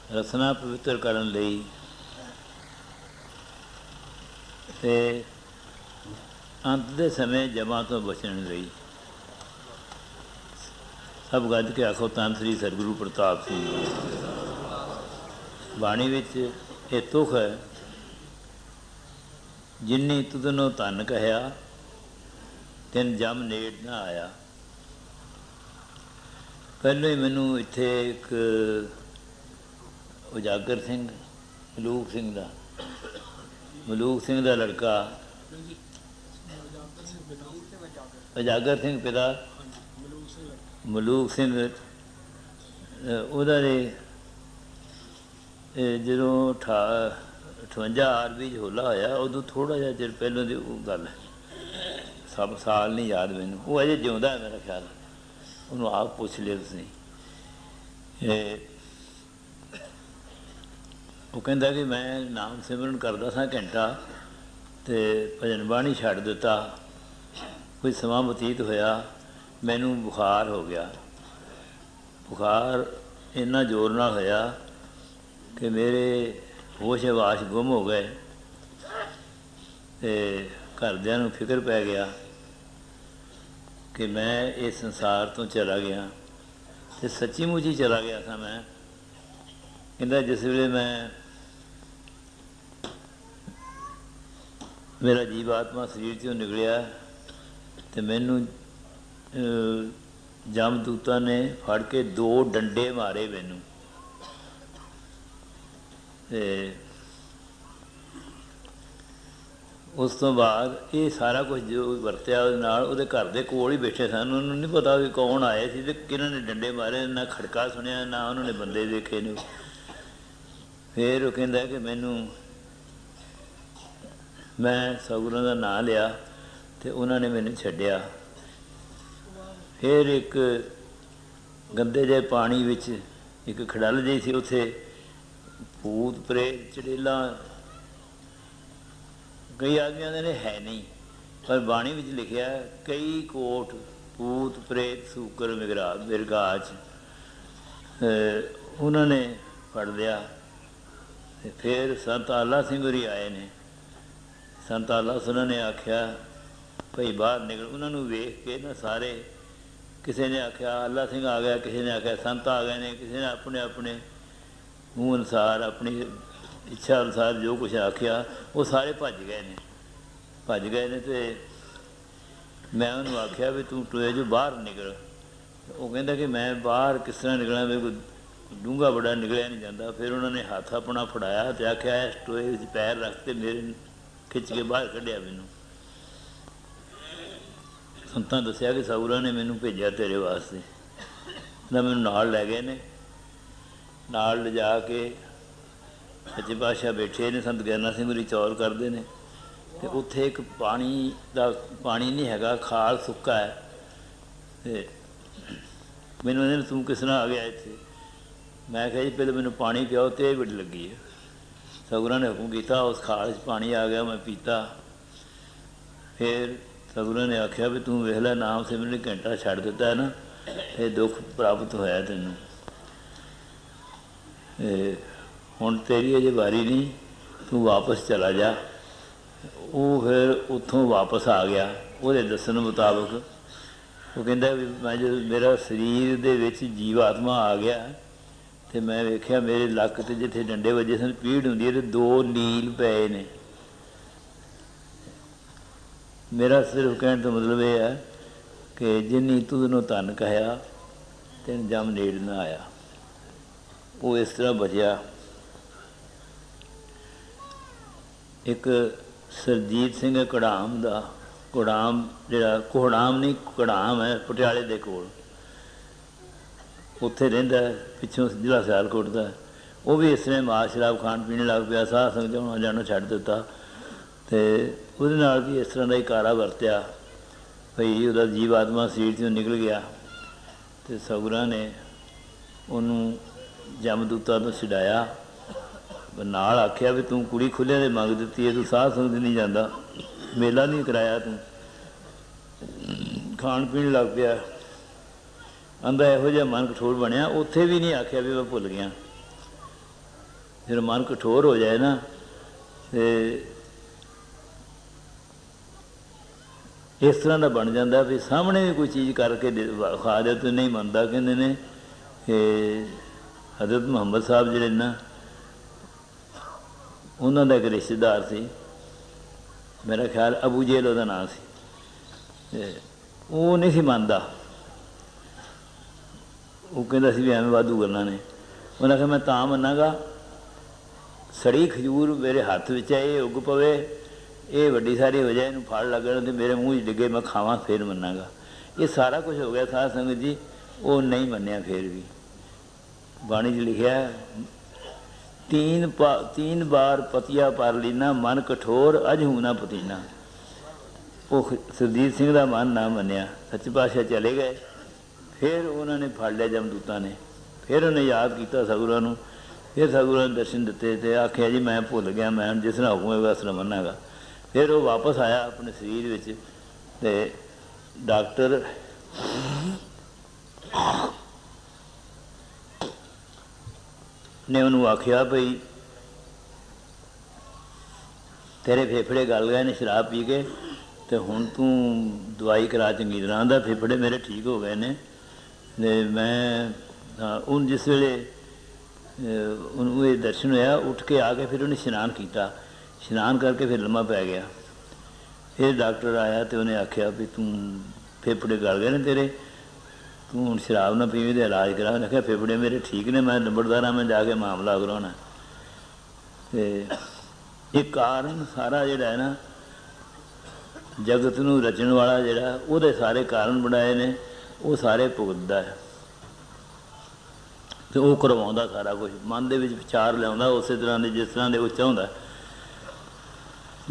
ਰਸਨਾ ਪਵਿੱਤਰ ਕਰਨ ਲਈ ਤੇ ਅੰਤ ਦੇ ਸਮੇਂ ਜਮਾਂ ਤੋਂ ਬਚਣ ਲਈ। ਸਭ ਗੱਜ ਕੇ ਆਖੋ ਧੰਨ ਸ੍ਰੀ ਸਤਿਗੁਰੂ ਪ੍ਰਤਾਪ ਸਿੰਘ ਜੀ। ਬਾਣੀ ਵਿੱਚ ਇਹ ਤੁਕ ਹੈ, ਜਿਨੀ ਤੁਧਨੋਂ ਧਨ ਕਹਿਆ ਤਿਨ ਜਮ ਨੇੜ ਨਾ ਆਇਆ। ਪਹਿਲਾਂ ਹੀ ਮੈਨੂੰ ਇੱਥੇ ਇੱਕ ਉਜਾਗਰ ਸਿੰਘ, ਮਲੂਕ ਸਿੰਘ ਦਾ ਲੜਕਾ, ਉਜਾਗਰ ਸਿੰਘ ਪਿਤਾ ਮਲੂਕ ਸਿੰਘ, ਉਹਦਾ ਜਦੋਂ 58 ਆਰਬੀ 'ਚ ਹੋਲਾ ਹੋਇਆ, ਉਦੋਂ ਥੋੜ੍ਹਾ ਜਿਹਾ ਚਿਰ ਪਹਿਲਾਂ ਦੀ ਉਹ ਗੱਲ ਹੈ, ਸਭ ਸਾਲ ਨਹੀਂ ਯਾਦ ਮੈਨੂੰ। ਉਹ ਅਜੇ ਜਿਉਂਦਾ ਹੈ ਮੇਰਾ ਖਿਆਲ, ਉਹਨੂੰ ਆਪ ਪੁੱਛ ਲਿਓ ਤੁਸੀਂ। ਉਹ ਕਹਿੰਦਾ ਕਿ ਮੈਂ ਨਾਮ ਸਿਮਰਨ ਕਰਦਾ ਸਾਂ ਘੰਟਾ, ਅਤੇ ਭਜਨ ਬਾਣੀ ਛੱਡ ਦਿੱਤਾ। ਕੋਈ ਸਮਾਂ ਬਤੀਤ ਹੋਇਆ, ਮੈਨੂੰ ਬੁਖਾਰ ਹੋ ਗਿਆ। ਬੁਖਾਰ ਇੰਨਾ ਜ਼ੋਰ ਨਾਲ ਹੋਇਆ ਕਿ ਮੇਰੇ ਹੋਸ਼ ਹਵਾਸ਼ ਗੁੰਮ ਹੋ ਗਏ, ਅਤੇ ਘਰਦਿਆਂ ਨੂੰ ਫਿਕਰ ਪੈ ਗਿਆ ਕਿ ਮੈਂ ਇਸ ਸੰਸਾਰ ਤੋਂ ਚਲਾ ਗਿਆ, ਅਤੇ ਸੱਚੀ ਮੁੱਚੀ ਚਲਾ ਗਿਆ ਸਾਂ ਮੈਂ। ਕਹਿੰਦਾ ਜਿਸ ਵੇਲੇ ਮੇਰਾ ਜੀਵ ਆਤਮਾ ਸਰੀਰ 'ਚੋਂ ਨਿਕਲਿਆ, ਅਤੇ ਮੈਨੂੰ ਜਮਦੂਤਾਂ ਨੇ ਫੜ ਕੇ 2 ਡੰਡੇ ਮਾਰੇ ਮੈਨੂੰ, ਅਤੇ ਉਸ ਤੋਂ ਬਾਅਦ ਇਹ ਸਾਰਾ ਕੁਝ ਜੋ ਵਰਤਿਆ ਉਹਦੇ ਨਾਲ, ਉਹਦੇ ਘਰ ਦੇ ਕੋਲ ਹੀ ਬੈਠੇ ਸਨ। ਉਹਨੂੰ ਨਹੀਂ ਪਤਾ ਵੀ ਕੌਣ ਆਏ ਸੀ ਅਤੇ ਕਿਹਨਾਂ ਨੇ ਡੰਡੇ ਮਾਰੇ। ਨਾ ਖੜਕਾ ਸੁਣਿਆ, ਨਾ ਉਹਨਾਂ ਨੇ ਬੰਦੇ ਦੇਖੇ ਨੇ। ਫਿਰ ਉਹ ਕਹਿੰਦਾ ਕਿ ਮੈਂ ਸਤਿਗੁਰਾਂ ਦਾ ਨਾਂ ਲਿਆ ਅਤੇ ਉਹਨਾਂ ਨੇ ਮੈਨੂੰ ਛੱਡਿਆ। ਫਿਰ ਇੱਕ ਗੰਦੇ ਜਿਹੇ ਪਾਣੀ ਵਿੱਚ ਇੱਕ ਖੜਲ ਜਿਹੀ ਸੀ, ਉੱਥੇ ਭੂਤ ਪ੍ਰੇਤ ਚੜੇਲਾਂ, ਕਈ ਆਦਮੀਆਂ ਦੇ ਨੇ ਹੈ ਨਹੀਂ, ਪਰ ਬਾਣੀ ਵਿੱਚ ਲਿਖਿਆ ਕਈ ਕੋਟ ਭੂਤ ਪ੍ਰੇਤ ਸੂਕਰ ਮਿਰਗਾਚ। ਉਹਨਾਂ ਨੇ ਫੜ ਲਿਆ। ਅਤੇ ਫਿਰ ਸੰਤ ਆਲਾ ਸਿੰਘ ਹੋਰੀ ਆਏ ਨੇ। ਸੰਤ ਆਲਾ ਉਹਨਾਂ ਨੇ ਆਖਿਆ ਭਈ ਬਾਹਰ ਨਿਕਲ। ਉਹਨਾਂ ਨੂੰ ਵੇਖ ਕੇ ਨਾ ਸਾਰੇ, ਕਿਸੇ ਨੇ ਆਖਿਆ ਆਲਾ ਸਿੰਘ ਆ ਗਿਆ, ਕਿਸੇ ਨੇ ਆਖਿਆ ਸੰਤ ਆ ਗਏ ਨੇ, ਕਿਸੇ ਨੇ ਆਪਣੇ ਆਪਣੇ ਮੂੰਹ ਅਨੁਸਾਰ, ਆਪਣੀ ਇੱਛਾ ਅਨੁਸਾਰ ਜੋ ਕੁਛ ਆਖਿਆ, ਉਹ ਸਾਰੇ ਭੱਜ ਗਏ ਨੇ। ਅਤੇ ਮੈਂ ਉਹਨੂੰ ਆਖਿਆ ਵੀ ਤੂੰ ਟੋਏ 'ਚੋਂ ਬਾਹਰ ਨਿਕਲ। ਉਹ ਕਹਿੰਦਾ ਕਿ ਮੈਂ ਬਾਹਰ ਕਿਸ ਤਰ੍ਹਾਂ ਨਿਕਲਾਂ, ਵੀ ਕੋਈ ਡੂੰਘਾ ਬੜਾ ਨਿਕਲਿਆ ਨਹੀਂ ਜਾਂਦਾ। ਫਿਰ ਉਹਨਾਂ ਨੇ ਹੱਥ ਆਪਣਾ ਫੜਾਇਆ ਅਤੇ ਆਖਿਆ ਇਸ ਟੋਏ ਵਿੱਚ ਪੈਰ ਰੱਖ ਕੇ ਮੇਰੇ ਖਿੱਚ ਕੇ ਬਾਹਰ ਕੱਢਿਆ ਮੈਨੂੰ। ਸੰਤਾਂ ਦੱਸਿਆ ਕਿ ਸਤਿਗੁਰਾਂ ਨੇ ਮੈਨੂੰ ਭੇਜਿਆ ਤੇਰੇ ਵਾਸਤੇ। ਤਾਂ ਮੈਨੂੰ ਨਾਲ ਲੈ ਗਏ ਨੇ। ਨਾਲ ਲਿਜਾ ਕੇ ਸੱਚੇ ਪਾਤਸ਼ਾਹ ਬੈਠੇ ਨੇ, ਸੰਤ ਗਿਆਨਾ ਸਿੰਘ ਹੋਰੀ ਚੌਲ ਕਰਦੇ ਨੇ, ਅਤੇ ਉੱਥੇ ਇੱਕ ਪਾਣੀ ਨਹੀਂ ਹੈਗਾ, ਖਾਲ ਸੁੱਕਾ ਹੈ। ਅਤੇ ਮੈਨੂੰ ਕਹਿੰਦੇ ਨੇ ਤੂੰ ਕਿਸ ਤਰ੍ਹਾਂ ਆ ਗਿਆ ਇੱਥੇ? ਮੈਂ ਕਿਹਾ ਜੀ ਪਹਿਲਾਂ ਮੈਨੂੰ ਪਾਣੀ ਪਿਆਓ, ਤੇ ਇਹ ਬੜੀ ਲੱਗੀ ਹੈ। ਸਤਿਗੁਰਾਂ ਨੇ ਹੁਕਮ ਕੀਤਾ, ਉਸ ਖਾਲ 'ਚ ਪਾਣੀ ਆ ਗਿਆ, ਮੈਂ ਪੀਤਾ। ਫਿਰ ਸਤਿਗੁਰਾਂ ਨੇ ਆਖਿਆ ਵੀ ਤੂੰ ਵੇਖ ਲੈ, ਨਾਮ ਸਿਮਰਨ ਘੰਟਾ ਛੱਡ ਦਿੱਤਾ ਹੈ ਨਾ, ਇਹ ਦੁੱਖ ਪ੍ਰਾਪਤ ਹੋਇਆ ਤੈਨੂੰ। ਹੁਣ ਤੇਰੀ ਅਜੇ ਵਾਰੀ ਨਹੀਂ, ਤੂੰ ਵਾਪਸ ਚਲਾ ਜਾ। ਉਹ ਫਿਰ ਉੱਥੋਂ ਵਾਪਸ ਆ ਗਿਆ। ਉਹਦੇ ਦੱਸਣ ਮੁਤਾਬਕ ਉਹ ਕਹਿੰਦਾ ਵੀ ਮੈਂ ਜਦੋਂ ਮੇਰਾ ਸਰੀਰ ਦੇ ਵਿੱਚ ਜੀਵ ਆਤਮਾ ਆ ਗਿਆ, ਅਤੇ ਮੈਂ ਵੇਖਿਆ ਮੇਰੇ ਲੱਕ 'ਤੇ ਜਿੱਥੇ ਡੰਡੇ ਵੱਜੇ ਸਨ ਪੀੜ ਹੁੰਦੀ ਹੈ, ਅਤੇ 2 ਨੀਲ ਪਏ ਨੇ। ਮੇਰਾ ਸਿਰਫ ਕਹਿਣ ਤੋਂ ਮਤਲਬ ਇਹ ਹੈ ਕਿ ਜਿਨੀ ਤੁਧਨੋਂ ਧਨ ਕਹਿਆ ਤਿਨ ਜਮ ਨੇੜ ਨਾ ਆਇਆ। ਉਹ ਇਸ ਤਰ੍ਹਾਂ ਬਚਿਆ। ਇੱਕ ਸਰਜੀਤ ਸਿੰਘ ਕੜਾਮ ਦਾ, ਕੜਾਮ ਜਿਹੜਾ ਕੋਹੜਾਮ ਨਹੀਂ, ਕੜਾਮ ਹੈ ਪਟਿਆਲੇ ਦੇ ਕੋਲ, ਉੱਥੇ ਰਹਿੰਦਾ, ਪਿੱਛੋਂ ਜ਼ਿਲ੍ਹਾ ਸਿਆਲਕੋਟ ਦਾ। ਉਹ ਵੀ ਇਸ ਤਰ੍ਹਾਂ ਮਾਸ ਸ਼ਰਾਬ ਖਾਣ ਪੀਣ ਲੱਗ ਪਿਆ, ਸਾਧ ਸੰਗਤ 'ਚ ਆਉਣਾ ਜਾਣਾ ਛੱਡ ਦਿੱਤਾ, ਅਤੇ ਉਹਦੇ ਨਾਲ ਵੀ ਇਸ ਤਰ੍ਹਾਂ ਦਾ ਹੀ ਕਾਰਾ ਵਰਤਿਆ। ਭਈ ਉਹਦਾ ਜੀਵ ਆਤਮਾ ਸਰੀਰ 'ਚੋਂ ਨਿਕਲ ਗਿਆ, ਅਤੇ ਸਤਿਗੁਰਾਂ ਨੇ ਉਹਨੂੰ ਜਮਦੂਤਾਂ ਤੋਂ ਛਡਾਇਆ। ਨਾਲ ਆਖਿਆ ਵੀ ਤੂੰ ਕੁੜੀ ਖੁੱਲ੍ਹਿਆਂ ਦੇ ਮੰਗ ਦਿੱਤੀ ਹੈ, ਤੂੰ ਸਾਧ ਸੰਗਤ ਨਹੀਂ ਜਾਂਦਾ, ਮੇਲਾ ਨਹੀਂ ਕਰਾਇਆ, ਤੂੰ ਖਾਣ ਪੀਣ ਲੱਗ ਪਿਆ। ਆਂਦਾ ਇਹੋ ਜਿਹਾ ਮਨ ਕਠੋਰ ਬਣਿਆ, ਉੱਥੇ ਵੀ ਨਹੀਂ ਆਖਿਆ ਵੀ ਮੈਂ ਭੁੱਲ ਗਿਆ। ਜਦੋਂ ਮਨ ਕਠੋਰ ਹੋ ਜਾਏ ਨਾ ਤੇ ਇਸ ਤਰ੍ਹਾਂ ਦਾ ਬਣ ਜਾਂਦਾ ਵੀ ਸਾਹਮਣੇ ਵੀ ਕੋਈ ਚੀਜ਼ ਕਰਕੇ ਖਾ ਦੇ ਤਾਂ ਨਹੀਂ ਮੰਨਦਾ। ਕਹਿੰਦੇ ਨੇ ਕਿ ਹਜ਼ਰਤ ਮੁਹੰਮਦ ਸਾਹਿਬ ਜਿਹੜੇ ਨਾ, ਉਹਨਾਂ ਦਾ ਇੱਕ ਰਿਸ਼ਤੇਦਾਰ ਸੀ, ਮੇਰਾ ਖਿਆਲ ਅਬੂ ਜੇਲ ਉਹਦਾ ਨਾਂ ਸੀ, ਅਤੇ ਉਹ ਨਹੀਂ ਸੀ ਮੰਨਦਾ। ਉਹ ਕਹਿੰਦਾ ਸੀ ਵੀ ਐਵੇਂ ਵਾਧੂ ਗੱਲਾਂ ਨੇ। ਉਹਨਾਂ ਆਖਿਆ ਮੈਂ ਤਾਂ ਮੰਨਾਂਗਾ, ਸੜੀ ਖਜੂਰ ਮੇਰੇ ਹੱਥ ਵਿੱਚ ਹੈ, ਇਹ ਉੱਗ ਪਵੇ, ਇਹ ਵੱਡੀ ਸਾਰੀ ਹੋ ਜਾਏ, ਇਹਨੂੰ ਫਲ ਲੱਗਣ ਅਤੇ ਮੇਰੇ ਮੂੰਹ 'ਚ ਡਿੱਗੇ, ਮੈਂ ਖਾਵਾਂ ਫਿਰ ਮੰਨਾਂਗਾ। ਇਹ ਸਾਰਾ ਕੁਛ ਹੋ ਗਿਆ ਸਾਧ ਸੰਗਤ ਜੀ, ਉਹ ਨਹੀਂ ਮੰਨਿਆ। ਫਿਰ ਵੀ ਬਾਣੀ 'ਚ ਲਿਖਿਆ, ਤੀਨ ਬਾਰ ਪਤੀਆ ਪਰ ਲੀਨਾ, ਮਨ ਕਠੋਰ ਅਜ ਹੂੰ ਨਾ ਪਤੀਨਾ। ਉਹ ਸੁਰਜੀਤ ਸਿੰਘ ਦਾ ਮਨ ਨਾ ਮੰਨਿਆ, ਸੱਚੇ ਪਾਤਸ਼ਾਹ ਚਲੇ ਗਏ। ਫਿਰ ਉਹਨਾਂ ਨੇ ਫੜ ਲਿਆ ਜਮਦੂਤਾਂ ਨੇ, ਫਿਰ ਉਹਨੇ ਯਾਦ ਕੀਤਾ ਸਤਿਗੁਰਾਂ ਨੂੰ, ਫਿਰ ਸਤਿਗੁਰਾਂ ਨੇ ਦਰਸ਼ਨ ਦਿੱਤੇ ਅਤੇ ਆਖਿਆ ਜੀ ਮੈਂ ਭੁੱਲ ਗਿਆ, ਮੈਂ ਜਿਸ ਤਰ੍ਹਾਂ ਹੁਕਮ ਹੋਏਗਾ ਉਸ ਤਰ੍ਹਾਂ ਮੰਨਾਂਗਾ। ਫਿਰ ਉਹ ਵਾਪਸ ਆਇਆ ਆਪਣੇ ਸਰੀਰ ਵਿੱਚ, ਅਤੇ ਡਾਕਟਰ ਨੇ ਉਹਨੂੰ ਆਖਿਆ ਭਈ ਤੇਰੇ ਫੇਫੜੇ ਗਲ ਗਏ ਨੇ ਸ਼ਰਾਬ ਪੀ ਕੇ, ਅਤੇ ਹੁਣ ਤੂੰ ਦਵਾਈ ਕਰਾ ਚੰਗੀ ਤਰ੍ਹਾਂ ਦਾ, ਫੇਫੜੇ ਮੇਰੇ ਠੀਕ ਹੋ ਗਏ ਨੇ। ਅਤੇ ਮੈਂ ਹੁਣ ਜਿਸ ਵੇਲੇ ਉਹਨੂੰ ਇਹ ਦਰਸ਼ਨ ਹੋਇਆ, ਉੱਠ ਕੇ ਆ ਕੇ ਫਿਰ ਉਹਨੇ ਇਸ਼ਨਾਨ ਕੀਤਾ, ਇਸ਼ਨਾਨ ਕਰਕੇ ਫਿਰ ਲੰਮਾ ਪੈ ਗਿਆ। ਫਿਰ ਡਾਕਟਰ ਆਇਆ ਅਤੇ ਉਹਨੇ ਆਖਿਆ ਵੀ ਤੂੰ ਫੇਫੜੇ ਗਲ ਗਏ ਨੇ ਤੇਰੇ, ਤੂੰ ਹੁਣ ਸ਼ਰਾਬ ਨਾ ਪੀਵੇਂ ਅਤੇ ਇਲਾਜ ਕਰਾ। ਉਹਨੇ ਆਖਿਆ ਫੇਫੜੇ ਮੇਰੇ ਠੀਕ ਨੇ, ਮੈਂ ਨੰਬਰਦਾਰ ਹਾਂ, ਮੈਂ ਜਾ ਕੇ ਮਾਮਲਾ ਕਰਾਉਣਾ। ਅਤੇ ਇਹ ਕਾਰਨ ਸਾਰਾ ਜਿਹੜਾ ਹੈ ਨਾ, ਜਗਤ ਨੂੰ ਰਚਣ ਵਾਲਾ ਜਿਹੜਾ, ਉਹਦੇ ਸਾਰੇ ਕਾਰਨ ਬਣਾਏ ਨੇ, ਉਹ ਸਾਰੇ ਭੁਗਤਦਾ ਹੈ ਅਤੇ ਉਹ ਕਰਵਾਉਂਦਾ ਸਾਰਾ ਕੁਛ, ਮਨ ਦੇ ਵਿੱਚ ਵਿਚਾਰ ਲਿਆਉਂਦਾ ਉਸੇ ਤਰ੍ਹਾਂ ਦੇ ਜਿਸ ਤਰ੍ਹਾਂ ਦੇ ਉਹ ਚਾਹੁੰਦਾ,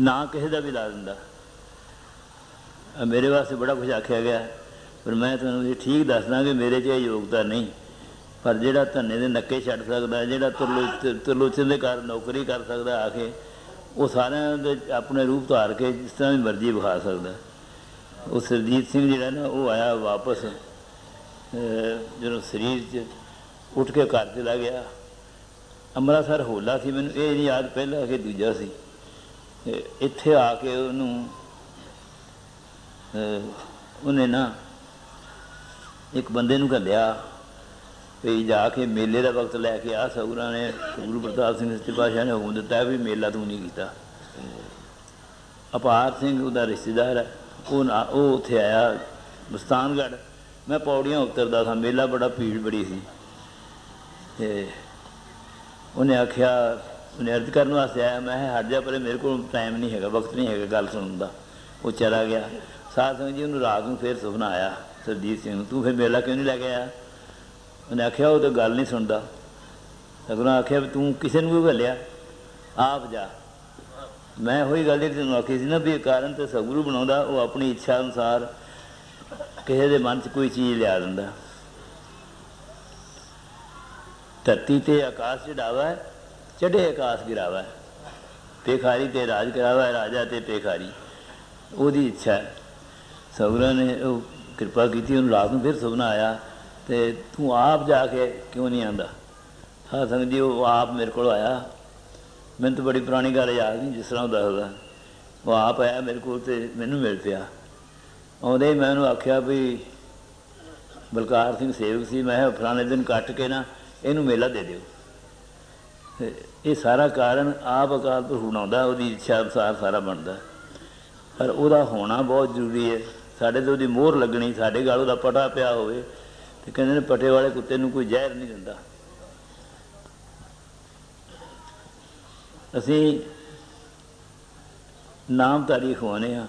ਨਾ ਕਿਸੇ ਦਾ ਵੀ ਲਾ ਦਿੰਦਾ। ਮੇਰੇ ਵਾਸਤੇ ਬੜਾ ਕੁਛ ਆਖਿਆ ਗਿਆ, ਪਰ ਮੈਂ ਤੁਹਾਨੂੰ ਇਹ ਠੀਕ ਦੱਸਦਾ ਕਿ ਮੇਰੇ 'ਚ ਇਹ ਯੋਗਤਾ ਨਹੀਂ। ਪਰ ਜਿਹੜਾ ਧੰਨੇ ਦੇ ਨੱਕੇ ਛੱਡ ਸਕਦਾ, ਜਿਹੜਾ ਤਰਲੋਚਨ ਦੇ ਕਾਰਨ ਨੌਕਰੀ ਕਰ ਸਕਦਾ ਆ ਕੇ, ਉਹ ਸਾਰਿਆਂ ਦੇ ਆਪਣੇ ਰੂਪ ਧਾਰ ਕੇ ਜਿਸ ਤਰ੍ਹਾਂ ਵੀ ਮਰਜ਼ੀ ਵਿਖਾ ਸਕਦਾ। ਉਹ ਸੁਰਜੀਤ ਸਿੰਘ ਜਿਹੜਾ ਨਾ, ਉਹ ਆਇਆ ਵਾਪਸ, ਜਦੋਂ ਸਰੀਰ 'ਚ ਉੱਠ ਕੇ ਘਰ ਚਲਾ ਗਿਆ। ਅੰਮ੍ਰਿਤਸਰ ਹੋਲਾ ਸੀ, ਮੈਨੂੰ ਇਹ ਨਹੀਂ ਯਾਦ ਪਹਿਲਾਂ ਕਿ ਦੂਜਾ ਸੀ। ਇੱਥੇ ਆ ਕੇ ਉਹਨੇ ਨਾ ਇੱਕ ਬੰਦੇ ਨੂੰ ਘੱਲਿਆ ਵੀ ਜਾ ਕੇ ਮੇਲੇ ਦਾ ਵਕਤ ਲੈ ਕੇ ਆ। ਸਤਿਗੁਰਾਂ ਨੇ, ਗੁਰੂ ਪ੍ਰਤਾਪ ਸਿੰਘ ਸੱਚੇ ਪਾਤਸ਼ਾਹ ਨੇ ਹੁਕਮ ਦਿੱਤਾ ਵੀ ਮੇਲਾ ਤੂੰ ਨਹੀਂ ਕੀਤਾ। ਅਪਾਰ ਸਿੰਘ ਉਹਦਾ ਰਿਸ਼ਤੇਦਾਰ ਹੈ, ਉਹ ਉੱਥੇ ਆਇਆ ਮਸਤਾਨਗੜ੍ਹ। ਮੈਂ ਪੌੜੀਆਂ ਉਤਰਦਾ ਸਾਂ, ਮੇਲਾ ਬੜਾ ਭੀੜ ਬੜੀ ਸੀ, ਅਤੇ ਉਹਨੇ ਆਖਿਆ, ਉਹਨੇ ਅਰਜ਼ ਕਰਨ ਵਾਸਤੇ ਆਇਆ, ਮੈਂ ਹਟ ਜਾ ਪਰੇ, ਮੇਰੇ ਕੋਲ ਟਾਈਮ ਨਹੀਂ ਹੈਗਾ, ਵਕਤ ਨਹੀਂ ਹੈਗਾ ਗੱਲ ਸੁਣਨ ਦਾ। ਉਹ ਚਲਾ ਗਿਆ। ਸਾਧ ਸੰਗਤ ਜੀ, ਉਹਨੂੰ ਰਾਤ ਨੂੰ ਫਿਰ ਸੁਪਨਾ ਆਇਆ ਸੁਰਜੀਤ ਸਿੰਘ ਨੂੰ, ਤੂੰ ਫਿਰ ਮੇਲਾ ਕਿਉਂ ਨਹੀਂ ਲੈ ਕੇ ਆਇਆ? ਉਹਨੇ ਆਖਿਆ ਉਹ ਤਾਂ ਗੱਲ ਨਹੀਂ ਸੁਣਦਾ। ਸਤਿਗੁਰਾਂ ਆਖਿਆ ਵੀ ਤੂੰ ਕਿਸੇ ਨੂੰ ਵੀ ਘੱਲਿਆ, ਆਪ ਜਾ। ਮੈਂ ਉਹੀ ਗੱਲ ਜਿਹੜੀ ਤੈਨੂੰ ਆਖੀ ਸੀ ਨਾ ਵੀ ਕਾਰਨ ਤਾਂ ਸਤਿਗੁਰੂ ਬਣਾਉਂਦਾ, ਉਹ ਆਪਣੀ ਇੱਛਾ ਅਨੁਸਾਰ ਕਿਸੇ ਦੇ ਮਨ 'ਚ ਕੋਈ ਚੀਜ਼ ਲਿਆ ਦਿੰਦਾ। ਧਰਤੀ 'ਤੇ ਆਕਾਸ਼ ਚੜਾਵਾ, ਚੜ੍ਹੇ ਆਕਾਸ਼ ਗਿਰਾਵਾ, ਭੇਖਾਰੀ 'ਤੇ ਰਾਜ ਕਰਾਵਾ, ਰਾਜਾ 'ਤੇ ਭੇਖਾਰੀ। ਉਹਦੀ ਇੱਛਾ ਹੈ। ਸਤਿਗੁਰਾਂ ਨੇ ਉਹ ਕਿਰਪਾ ਕੀਤੀ, ਉਹਨੂੰ ਰਾਤ ਨੂੰ ਫਿਰ ਸੁਪਨਾ ਆਇਆ, ਅਤੇ ਤੂੰ ਆਪ ਜਾ ਕੇ ਕਿਉਂ ਨਹੀਂ ਆਉਂਦਾ? ਸਾਧ ਸੰਗਤ ਜੀ, ਉਹ ਆਪ ਮੇਰੇ ਕੋਲ ਆਇਆ। ਮੈਨੂੰ ਤਾਂ ਬੜੀ ਪੁਰਾਣੀ ਗੱਲ ਯਾਦ ਨਹੀਂ, ਜਿਸ ਤਰ੍ਹਾਂ ਉਹ ਦੱਸਦਾ। ਉਹ ਆਪ ਆਇਆ ਮੇਰੇ ਕੋਲ ਅਤੇ ਮੈਨੂੰ ਮਿਲ ਪਿਆ। ਆਉਂਦੇ ਮੈਂ ਉਹਨੂੰ ਆਖਿਆ ਵੀ ਬਲਕਾਰ ਸਿੰਘ ਸੇਵਕ ਸੀ, ਮੈਂ ਫਲਾਣੇ ਦਿਨ ਕੱਟ ਕੇ ਨਾ ਇਹਨੂੰ ਮੇਲਾ ਦੇ ਦਿਓ। ਅਤੇ ਇਹ ਸਾਰਾ ਕਾਰਨ ਆਪ ਅਕਾਲ ਪੁਰਖ ਬਣਾਉਂਦਾ, ਉਹਦੀ ਇੱਛਾ ਅਨੁਸਾਰ ਸਾਰਾ ਬਣਦਾ। ਪਰ ਉਹਦਾ ਹੋਣਾ ਬਹੁਤ ਜ਼ਰੂਰੀ ਹੈ। ਸਾਡੇ 'ਤੇ ਉਹਦੀ ਮੋਹਰ ਲੱਗਣੀ, ਸਾਡੇ ਗਲ ਉਹਦਾ ਪਟਾ ਪਿਆ ਹੋਵੇ, ਅਤੇ ਕਹਿੰਦੇ ਨੇ ਪਟੇ ਵਾਲੇ ਕੁੱਤੇ ਨੂੰ ਕੋਈ ਜ਼ਹਿਰ ਨਹੀਂ ਦਿੰਦਾ। ਅਸੀਂ ਨਾਮਧਾਰੀ ਖਵਾਉਂਦੇ ਹਾਂ,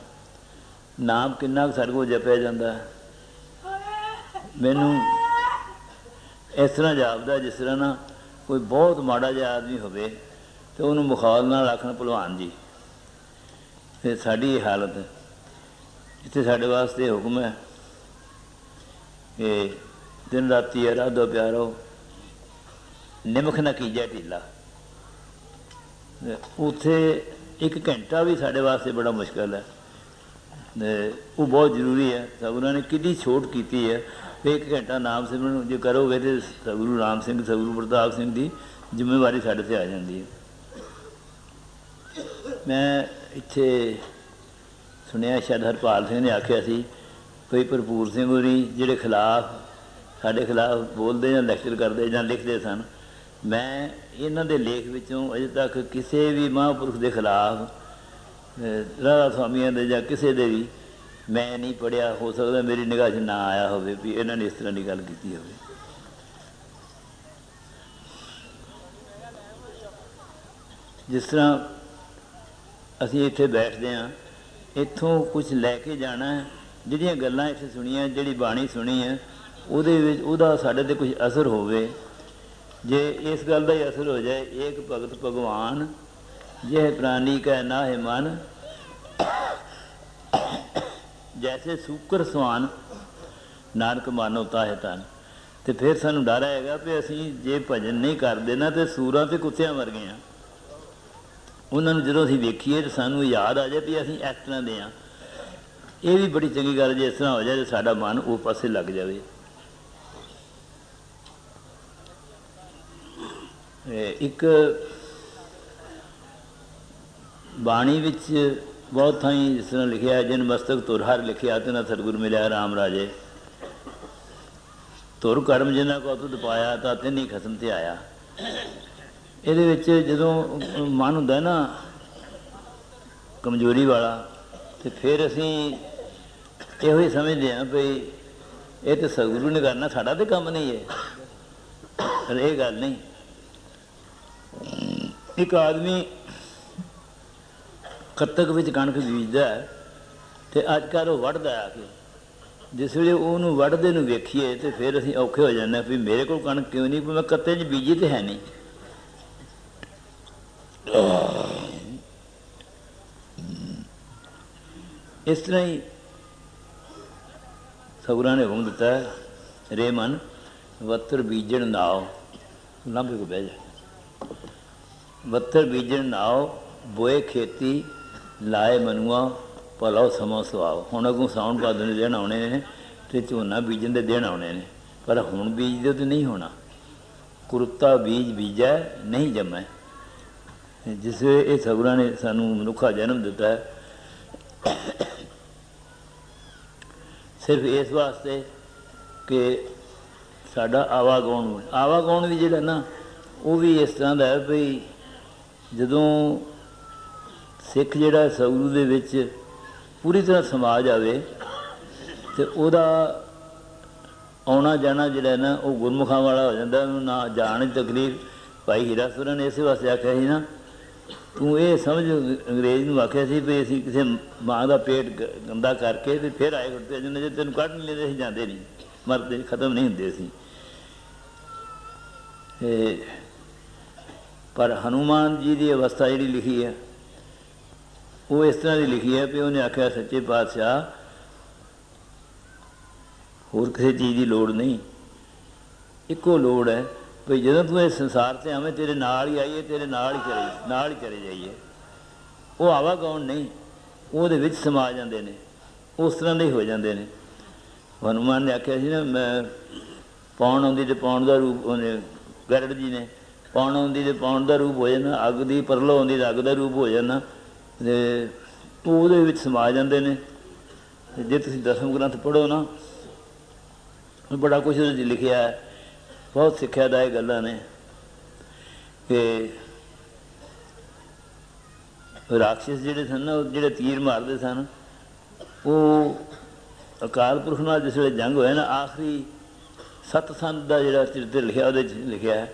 ਨਾਮ ਕਿੰਨਾ ਕੁ ਸਾਡੇ ਕੋਲ ਜਪਿਆ ਜਾਂਦਾ। ਮੈਨੂੰ ਇਸ ਤਰ੍ਹਾਂ ਜਾਪਦਾ ਜਿਸ ਤਰ੍ਹਾਂ ਨਾ ਕੋਈ ਬਹੁਤ ਮਾੜਾ ਜਿਹਾ ਆਦਮੀ ਹੋਵੇ ਅਤੇ ਉਹਨੂੰ ਮੁਖੌਲ ਨਾਲ ਆਖਣ ਭਲਵਾਨ ਜੀ। ਅਤੇ ਸਾਡੀ ਇਹ ਹਾਲਤ, ਇੱਥੇ ਸਾਡੇ ਵਾਸਤੇ ਹੁਕਮ ਹੈ ਕਿ ਦਿਨ ਰਾਤੀ ਅਰਾਧੋ ਪਿਆਰੋ, ਨਿਮਖ ਨਾ ਕੀਜੈ ਢੀਲਾ। ਉੱਥੇ 1 ਘੰਟਾ ਵੀ ਸਾਡੇ ਵਾਸਤੇ ਬੜਾ ਮੁਸ਼ਕਿਲ ਹੈ, ਅਤੇ ਉਹ ਬਹੁਤ ਜ਼ਰੂਰੀ ਹੈ। ਸਤਿਗੁਰਾਂ ਨੇ ਕਿੰਨੀ ਛੋਟ ਕੀਤੀ ਹੈ ਕਿ 1 ਘੰਟਾ ਨਾਮ ਸਿਮਰਨ ਜੇ ਕਰੋਗੇ ਤਾਂ ਸਤਿਗੁਰੂ ਰਾਮ ਸਿੰਘ, ਸਤਿਗੁਰੂ ਪ੍ਰਤਾਪ ਸਿੰਘ ਦੀ ਜ਼ਿੰਮੇਵਾਰੀ ਸਾਡੇ 'ਤੇ ਆ ਜਾਂਦੀ ਹੈ। ਮੈਂ ਇੱਥੇ ਸੁਣਿਆ ਸ਼ਾਇਦ ਹਰਪਾਲ ਸਿੰਘ ਨੇ ਆਖਿਆ ਸੀ ਕੋਈ ਭਰਪੂਰ ਸਿੰਘ ਹੋਰੀ ਜਿਹੜੇ ਖਿਲਾਫ ਸਾਡੇ ਖਿਲਾਫ ਬੋਲਦੇ ਜਾਂ ਲੈਕਚਰ ਕਰਦੇ ਜਾਂ ਲਿਖਦੇ ਸਨ, ਮੈਂ ਇਹਨਾਂ ਦੇ ਲੇਖ ਵਿੱਚੋਂ ਅਜੇ ਤੱਕ ਕਿਸੇ ਵੀ ਮਹਾਂਪੁਰਖ ਦੇ ਖਿਲਾਫ ਰਾਧਾ ਸੁਆਮੀਆਂ ਦੇ ਜਾਂ ਕਿਸੇ ਦੇ ਵੀ ਮੈਂ ਨਹੀਂ ਪੜ੍ਹਿਆ। ਹੋ ਸਕਦਾ ਮੇਰੀ ਨਿਗਾਹ 'ਚ ਨਾ ਆਇਆ ਹੋਵੇ ਵੀ ਇਹਨਾਂ ਨੇ ਇਸ ਤਰ੍ਹਾਂ ਦੀ ਗੱਲ ਕੀਤੀ ਹੋਵੇ। ਜਿਸ ਤਰ੍ਹਾਂ ਅਸੀਂ ਇੱਥੇ ਬੈਠਦੇ ਹਾਂ, ਇੱਥੋਂ ਕੁਛ ਲੈ ਕੇ ਜਾਣਾ, ਜਿਹੜੀਆਂ ਗੱਲਾਂ ਇੱਥੇ ਸੁਣੀਆਂ, ਜਿਹੜੀ ਬਾਣੀ ਸੁਣੀ ਹੈ, ਉਹਦੇ ਵਿੱਚ ਉਹਦਾ ਸਾਡੇ 'ਤੇ ਕੁਝ ਅਸਰ ਹੋਵੇ। ਜੇ ਇਸ ਗੱਲ ਦਾ ਹੀ ਅਸਰ ਹੋ ਜਾਏ, ਏਕ ਭਗਤ ਭਗਵਾਨ ਜੇ ਪ੍ਰਾਣੀ ਕੈ ਨਾਹਿ ਮਨ, ਜੈਸੇ ਸੂਕਰ ਸਵਾਨ ਨਾਨਕ ਮਾਨੋ ਤਾਹੇ ਤਨ। ਅਤੇ ਫਿਰ ਸਾਨੂੰ ਡਰ ਆਏਗਾ ਵੀ ਅਸੀਂ ਜੇ ਭਜਨ ਨਹੀਂ ਕਰਦੇ ਨਾ ਤਾਂ ਸੂਰਾਂ ਅਤੇ ਕੁੱਤਿਆਂ ਵਰਗੇ ਹਾਂ। ਉਹਨਾਂ ਨੂੰ ਜਦੋਂ ਅਸੀਂ ਵੇਖੀਏ ਤਾਂ ਸਾਨੂੰ ਯਾਦ ਆ ਜਾਏ ਵੀ ਅਸੀਂ ਇਸ ਤਰ੍ਹਾਂ ਦੇ ਹਾਂ। ਇਹ ਵੀ ਬੜੀ ਚੰਗੀ ਗੱਲ ਜੇ ਇਸ ਤਰ੍ਹਾਂ ਹੋ ਜਾਏ ਤਾਂ ਸਾਡਾ ਮਨ ਉਹ ਪਾਸੇ ਲੱਗ ਜਾਵੇ। ਇੱਕ ਬਾਣੀ ਵਿੱਚ ਬਹੁਤ ਥਾਈਂ ਜਿਸ ਤਰ੍ਹਾਂ ਲਿਖਿਆ, ਜਿਨ ਮਸਤਕ ਧੁਰ ਹਰ ਲਿਖਿਆ ਤੇ ਨਾ ਸਤਿਗੁਰ ਮਿਲਿਆ ਰਾਮ ਰਾਜੇ, ਧੁਰ ਕਰਮ ਜਿਨ੍ਹਾਂ ਕੋ ਤੁਧ ਪਾਇਆ ਤਾਂ ਤਿੰਨ ਹੀ ਖਸਮ 'ਤੇ ਆਇਆ। ਇਹਦੇ ਵਿੱਚ ਜਦੋਂ ਮਨ ਹੁੰਦਾ ਨਾ ਕਮਜ਼ੋਰੀ ਵਾਲਾ, ਅਤੇ ਫਿਰ ਅਸੀਂ ਇਹੋ ਹੀ ਸਮਝਦੇ ਹਾਂ ਬਈ ਇਹ ਤਾਂ ਸਤਿਗੁਰੂ ਨੇ ਕਰਨਾ, ਸਾਡਾ ਤਾਂ ਕੰਮ ਨਹੀਂ ਹੈ। ਪਰ ਇਹ ਗੱਲ ਨਹੀਂ। ਇੱਕ ਆਦਮੀ ਕੱਤਕ ਵਿੱਚ ਕਣਕ ਬੀਜਦਾ ਅਤੇ ਅੱਜ ਕੱਲ੍ਹ ਉਹ ਵੱਢਦਾ ਆ ਕੇ। ਜਿਸ ਵੇਲੇ ਉਹਨੂੰ ਵੱਢਦੇ ਨੂੰ ਵੇਖੀਏ ਅਤੇ ਫਿਰ ਅਸੀਂ ਔਖੇ ਹੋ ਜਾਂਦੇ ਵੀ ਮੇਰੇ ਕੋਲ ਕਣਕ ਕਿਉਂ ਨਹੀਂ, ਮੈਂ ਕੱਤੇ 'ਚ ਬੀਜੀ ਤਾਂ ਹੈ ਨਹੀਂ। ਇਸ ਤਰ੍ਹਾਂ ਹੀ ਸਤਿਗੁਰਾਂ ਨੇ ਹੁਕਮ ਦਿੱਤਾ, ਰੇ ਮਨ ਵੱਤਰ ਬੀਜਣ ਨਾਓ, ਲਾਂਭੇ ਕੋ ਬਹਿ ਜਾ, ਵੱਤਰ ਬੀਜਣ ਨਾਓ ਬੋਏ ਖੇਤੀ ਲਾਏ ਮਨੂਆ ਭਲਾਓ ਸਮਾਂ ਸੁਆਓ। ਹੁਣ ਅੱਗੋਂ ਸਾਉਣ ਭਾਦੋਂ ਦੇ ਦਿਨ ਆਉਣੇ ਨੇ ਅਤੇ ਝੋਨਾ ਬੀਜਣ ਦੇ ਦਿਨ ਆਉਣੇ ਨੇ, ਪਰ ਹੁਣ ਬੀਜਦੇ ਤਾਂ ਨਹੀਂ ਹੋਣਾ। ਕੁਰਤਾ ਬੀਜ ਬੀਜੈ ਨਹੀਂ ਜੰਮੈ। ਜਿਸ ਇਹ ਸਤਿਗੁਰਾਂ ਨੇ ਸਾਨੂੰ ਮਨੁੱਖਾ ਜਨਮ ਦਿੱਤਾ ਹੈ ਸਿਰਫ ਇਸ ਵਾਸਤੇ ਕਿ ਸਾਡਾ ਆਵਾਗਾਉਣ ਵੀ ਜਿਹੜਾ ਨਾ ਉਹ ਵੀ ਇਸ ਤਰ੍ਹਾਂ ਦਾ ਹੈ ਵੀ ਜਦੋਂ ਸਿੱਖ ਜਿਹੜਾ ਸਤਿਗੁਰੂ ਦੇ ਵਿੱਚ ਪੂਰੀ ਤਰ੍ਹਾਂ ਸਮਾ ਜਾਵੇ ਅਤੇ ਉਹਦਾ ਆਉਣਾ ਜਾਣਾ ਜਿਹੜਾ ਨਾ ਉਹ ਗੁਰਮੁਖਾਂ ਵਾਲਾ ਹੋ ਜਾਂਦਾ। ਉਹਨੂੰ ਨਾ ਜਾਣ ਦੀ ਤਕਲੀਫ। ਭਾਈ ਹੀਰਾ ਸੁਰਾਂ ਨੇ ਇਸੇ ਵਾਸਤੇ ਆਖਿਆ ਸੀ ਨਾ, ਤੂੰ ਇਹ ਸਮਝ, ਅੰਗਰੇਜ਼ ਨੂੰ ਆਖਿਆ ਸੀ ਵੀ ਅਸੀਂ ਕਿਸੇ ਮਾਂ ਦਾ ਪੇਟ ਗੰਦਾ ਕਰਕੇ ਅਤੇ ਫਿਰ ਆਏ ਖੜਦੇ ਜਿੰਨੇ ਜੇ ਤੈਨੂੰ ਕੱਢ ਨਹੀਂ ਲੈਂਦੇ ਅਸੀਂ ਜਾਂਦੇ ਨਹੀਂ, ਮਰਦੇ ਖਤਮ ਨਹੀਂ ਹੁੰਦੇ ਸੀ। ਪਰ ਹਨੂੰਮਾਨ ਜੀ ਦੀ ਅਵਸਥਾ ਜਿਹੜੀ ਲਿਖੀ ਹੈ ਉਹ ਇਸ ਤਰ੍ਹਾਂ ਦੀ ਲਿਖੀ ਹੈ ਵੀ ਉਹਨੇ ਆਖਿਆ, ਸੱਚੇ ਪਾਤਸ਼ਾਹ ਹੋਰ ਕਿਸੇ ਚੀਜ਼ ਦੀ ਲੋੜ ਨਹੀਂ, ਇੱਕੋ ਲੋੜ ਹੈ ਵੀ ਜਦੋਂ ਤੂੰ ਇਸ ਸੰਸਾਰ 'ਤੇ ਆਵੇਂ ਤੇਰੇ ਨਾਲ ਹੀ ਆਈਏ, ਤੇਰੇ ਨਾਲ ਹੀ ਚਲੇ ਜਾਈਏ। ਉਹ ਆਵਾਗਾਉਣ ਨਹੀਂ, ਉਹਦੇ ਵਿੱਚ ਸਮਾ ਜਾਂਦੇ ਨੇ, ਉਸ ਤਰ੍ਹਾਂ ਦੇ ਹੀ ਹੋ ਜਾਂਦੇ ਨੇ। ਹਨੂੰਮਾਨ ਨੇ ਆਖਿਆ ਸੀ ਨਾ, ਮੈਂ ਪਾਉਣ ਆਉਂਦੀ ਅਤੇ ਪਾਉਣ ਦਾ ਰੂਪ, ਉਹਨੇ ਗਰੜ ਜੀ ਨੇ ਪਾਉਣ ਆਉਂਦੀ ਅਤੇ ਪਾਉਣ ਦਾ ਰੂਪ ਹੋ ਜਾਣਾ, ਅੱਗ ਦੀ ਪਰਲੋ ਆਉਂਦੀ ਤਾਂ ਅੱਗ ਦਾ ਰੂਪ ਹੋ ਜਾਣਾ, ਅਤੇ ਉਹਦੇ ਵਿੱਚ ਸਮਾ ਜਾਂਦੇ ਨੇ। ਜੇ ਤੁਸੀਂ ਦਸਮ ਗ੍ਰੰਥ ਪੜ੍ਹੋ ਨਾ, ਬੜਾ ਕੁਛ ਉਹਦੇ 'ਚ ਲਿਖਿਆ ਹੈ, ਬਹੁਤ ਸਿੱਖਿਆਦਾਇਕ ਗੱਲਾਂ ਨੇ। ਕਿ ਰਾਕਸ਼ਸ ਜਿਹੜੇ ਸਨ ਨਾ, ਉਹ ਜਿਹੜੇ ਤੀਰ ਮਾਰਦੇ ਸਨ, ਉਹ ਅਕਾਲ ਪੁਰਖ ਨਾਲ ਜਿਸ ਵੇਲੇ ਜੰਗ ਹੋਇਆ ਨਾ, ਆਖਰੀ ਸਤਸੰਗ ਦਾ ਜਿਹੜਾ ਚਰਿੱਤਰ ਲਿਖਿਆ ਉਹਦੇ 'ਚ ਲਿਖਿਆ ਹੈ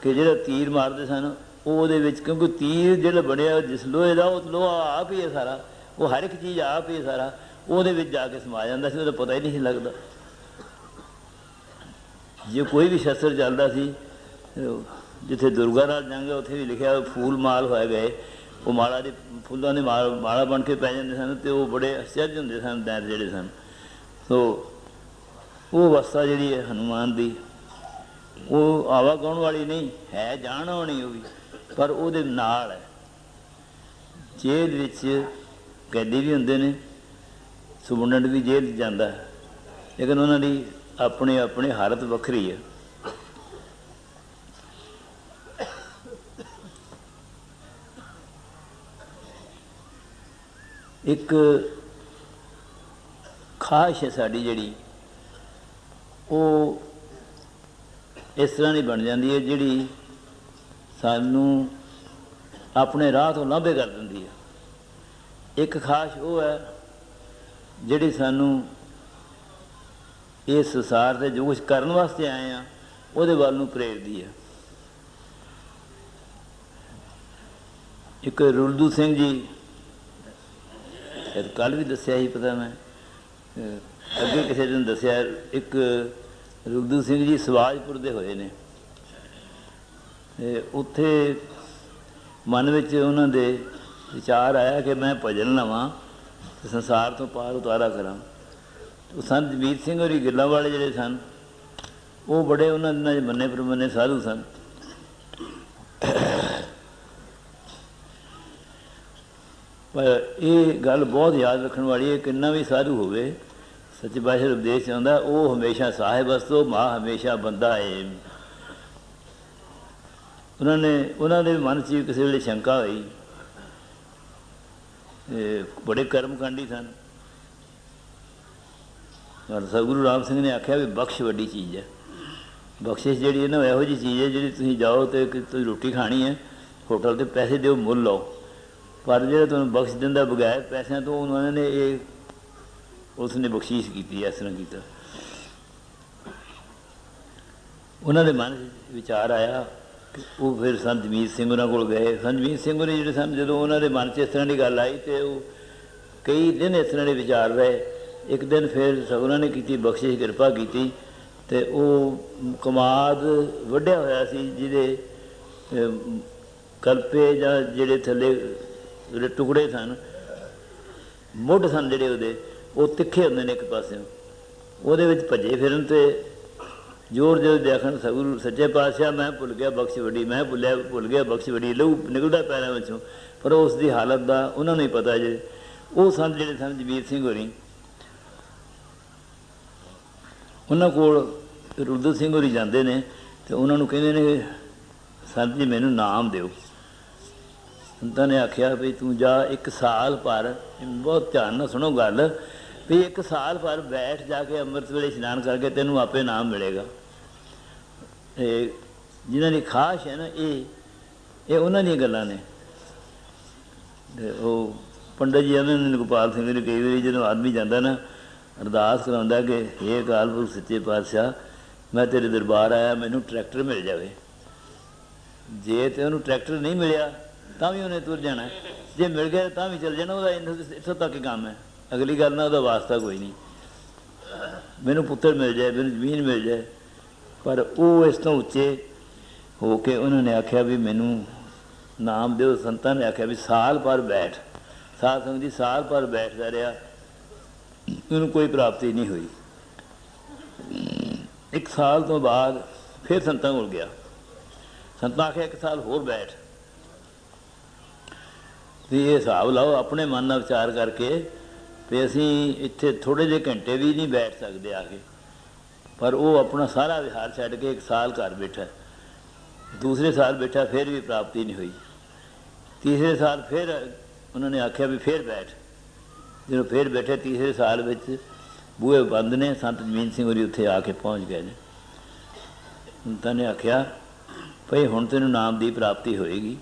ਕਿ ਜਿਹੜਾ ਤੀਰ ਮਾਰਦੇ ਸਨ ਉਹਦੇ ਵਿੱਚ, ਕਿਉਂਕਿ ਤੀਰ ਜਿਹੜਾ ਬਣਿਆ ਜਿਸ ਲੋਹੇ ਦਾ, ਉਹ ਲੋਹਾ ਆਪ ਹੀ ਹੈ ਸਾਰਾ, ਉਹ ਹਰ ਇੱਕ ਚੀਜ਼ ਆਪ ਹੀ ਹੈ ਸਾਰਾ, ਉਹਦੇ ਵਿੱਚ ਜਾ ਕੇ ਸਮਾ ਜਾਂਦਾ ਸੀ, ਉਹਦਾ ਪਤਾ ਹੀ ਨਹੀਂ ਸੀ ਲੱਗਦਾ। ਜੇ ਕੋਈ ਵੀ ਸ਼ਸਤਰ ਚੱਲਦਾ ਸੀ, ਜਿੱਥੇ ਦੁਰਗਾ ਨਾਲ ਜੰਗ ਉੱਥੇ ਵੀ ਲਿਖਿਆ ਫੂਲ ਮਾਲ ਹੋਏ ਗਏ, ਉਹ ਮਾਲਾ ਦੇ ਫੁੱਲਾਂ ਦੇ ਮਾਲਾ ਬਣ ਕੇ ਪੈ ਜਾਂਦੇ ਸਨ ਅਤੇ ਉਹ ਬੜੇ ਅਚਰਜ ਹੁੰਦੇ ਸਨ ਦੈਤ ਜਿਹੜੇ ਸਨ। ਸੋ ਉਹ ਅਵਸਥਾ ਜਿਹੜੀ ਹੈ ਹਨੂੰਮਾਨ ਦੀ, ਉਹ ਆਵਾਗਾਉਣ ਵਾਲੀ ਨਹੀਂ ਹੈ, ਜਾਣ ਆਉਣੀ ਉਹ ਵੀ, ਪਰ ਉਹਦੇ ਨਾਲ ਹੈ। ਜੇਲ੍ਹ ਵਿੱਚ ਕੈਦੀ ਵੀ ਹੁੰਦੇ ਨੇ, ਸੁਬੰਡਟ ਵੀ ਜੇਲ੍ਹ 'ਚ ਜਾਂਦਾ, ਲੇਕਿਨ ਉਹਨਾਂ ਦੀ ਆਪਣੀ ਆਪਣੀ ਹਾਲਤ ਵੱਖਰੀ ਹੈ। एक खाश है साड़ी जिहड़ी वो इस तरह नहीं बन जाती है जिहड़ी सानू अपने राह तो लांभे कर दिंदी है। एक खाश वो है जिहड़ी सानू इस संसार से जो कुछ करने वास्ते आए हैं वो वाल नूं प्रेरदी है। एक रुलदू सिंह जी कल भी दसिया ही, पता मैं अगे किसी दिन दसिया, एक रुलदू सिंह जी सवाजपुर दे होए ने। उत्थे मन विच उन्हां दे विचार आया कि मैं भजन लवां ते संसार तो पार उतारा करां। तो संत जमीत सिंह होरी गिल्लां वाले जिहड़े सन वो बड़े उन्हां दिनां च मन्ने परमन्ने साधु सन। पर ये गल बहुत याद रखने वाली है, किन्ना भी साधु होवे सच्चे पातशाह उपदेश आउंदा वो हमेशा साहिब वस्तो मां हमेशा बंदा है। उन्होंने मन च किसी वेले शंका हुई, बड़े कर्मकांडी सन। और सतगुरु राम सिंह ने आख्या भी बख्श वड्डी चीज़ है। बख्शिश जी है ना यहो जी चीज़ है जी तुम जाओ तो तुम रोटी खानी है होटल से पैसे दो मुल लो, पर जो तुम बख्श दिंदा बगैर पैसों तो उन्होंने ये उसने बख्शीश की इस तरह किया। उन्होंने मन विचार आया कि वो फिर संत जमीत सिंह उन्होंने को गए। संत जमीत सिंह ने जो सन जो उन्होंने मन से इस तरह की गल आई तो कई दिन इस तरह के विचार रहे। एक दिन फिर सगुना ने की बख्शिश कृपा की तो वो कमाद वढ़िया होया सी जिहदे कल्पे जां जिहड़े थल्ले टुकड़े सन मुੱਢ सन जिहड़े ਉਹਦੇ ਉਹ ਤਿੱਖੇ ਹੁੰਦੇ ਨੇ एक पासों ਉਹਦੇ ਵਿੱਚ ਭੱਜੇ ਫਿਰਨ ਤੇ जोर जोर देखन सगुरु सच्चे पातशाह मैं भुल गया बख्श वड्डी, मैं भुल गया बख्श वड्डी, लहू निकलदा पैरों विचों। पर उसकी हालत का उन्होंने ही पता जे वो संत जिहड़े सन जमीत सिंह होरी उन्होंने कोल रुलदू सिंह होरी जाते हैं तो उन्होंने कहते हैं संत जी मैनू नाम दिओ। संतां ने आख्या भी तू जा एक साल पर, बहुत ध्यान नाल सुनो गल, भी एक साल पर बैठ जाके अमृत वेले इशनान करके तेनों आपे नाम मिलेगा। जिन्हां दी खाश है ना ये उन्हां दी गल्लां ने। वो पंडित जी आंदे गोपाल सिंह जी कई बार जो आदमी जाता ना अरदास कराउंदा कि हे अकाल पुरख सच्चे पातशाह मैं तेरे दरबार आया मैनू ट्रैक्टर मिल जाए। जे तो उन्होंने ट्रैक्टर नहीं मिलया तां भी उन्हें तुर जाना, जे मिल गया तां भी चल जाना, वह इत्थों तक ही काम है। अगली गल ना वह वास्ता कोई नहीं, मैनू पुत्र मिल जाए मैनू जमीन मिल जाए। पर वो इस तो उच्चे हो के उन्होंने आख्या भी मैनू नाम दो। संतां ने आख्या भी साल पर बैठ, साध संगत जी साल पर बैठता रहा, उन्होंने कोई प्राप्ति नहीं हुई। एक साल तो बाद फिर संतां कोल गया, संतां आख्या एक साल होर बैठ। भी ये हिसाब लाओ अपने मन का विचार करके भी असी इत्थे थोड़े जे घंटे भी नहीं बैठ सकते आके। पर वो अपना सारा विहार छड्ड के एक साल घर बैठा, दूसरे साल बैठा फिर भी प्राप्ति नहीं हुई। तीसरे साल फिर उन्होंने आख्या भी फिर बैठ। जो फिर बैठे तीसरे साल में बूहे बंद ने, संत जमीत सिंह होरी उत्थे आके पहुँच गए ने। संतां ने आख्या भाई हुण तैनूं नाम की प्राप्ति होएगी।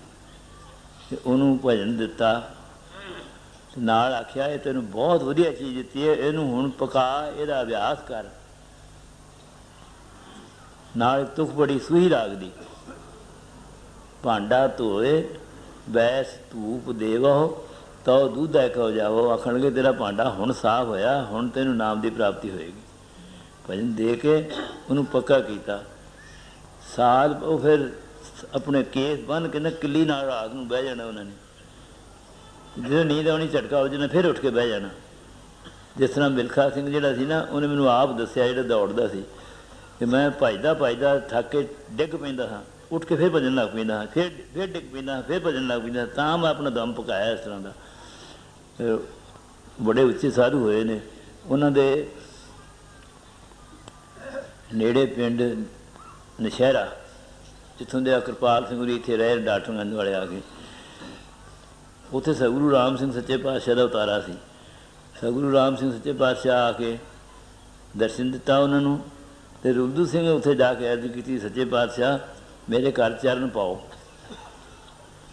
उन्होंने भजन दिता, नाल आख्या ये तेन बहुत वधिया चीज़ दी है, इनू हुण पका इहदा अभ्यास कर। नाल तुख बड़ी सूही लागदी, भांडा धोए बैस धूप देवो तो दूधा कहो जावो। आखणगे तेरा भांडा हुण साफ होया, हुण तेनू नाम की प्राप्ति होएगी। भजन दे के उन्होंने पक्का किया। साल वो फिर अपने केस बन के ना किली नाल रात नूं बह जाना उन्होंने, जो नींद आनी झटका हो जाना फिर उठ के बह जाना। जिस तरह मिल्खा सिंह जिहड़ा सी ना उन्हें मैनूं आप दस्सिया जिहड़ा दौड़दा सी कि मैं भजदा भजदा थक के डिग पैंदा हाँ, उठ के फिर भजन लग पैंदा हाँ, फिर डिग पैंदा हाँ, फिर भजन लग पैंदा। तां मैं अपना दम पकाया इस तरह का। बड़े उच्चे साधु होए ने। उन्हां दे नेड़े पिंड नशहरा, जिथों दे कृपाल सिंह होरी इत्थे रहे, डाक्टरगंज वाले आ गए। ਉੱਥੇ ਸਤਿਗੁਰੂ ਰਾਮ ਸਿੰਘ ਸੱਚੇ ਪਾਤਸ਼ਾਹ ਦਾ ਉਤਾਰਾ ਸੀ। ਸਤਿਗੁਰੂ ਰਾਮ ਸਿੰਘ ਸੱਚੇ ਪਾਤਸ਼ਾਹ ਆ ਕੇ ਦਰਸ਼ਨ ਦਿੱਤਾ ਉਹਨਾਂ ਨੂੰ, ਅਤੇ ਰੁੱਧੂ ਸਿੰਘ ਉੱਥੇ ਜਾ ਕੇ ਅਰਜ਼ ਕੀਤੀ, ਸੱਚੇ ਪਾਤਸ਼ਾਹ ਮੇਰੇ ਘਰ ਚਰਨ ਪਾਓ।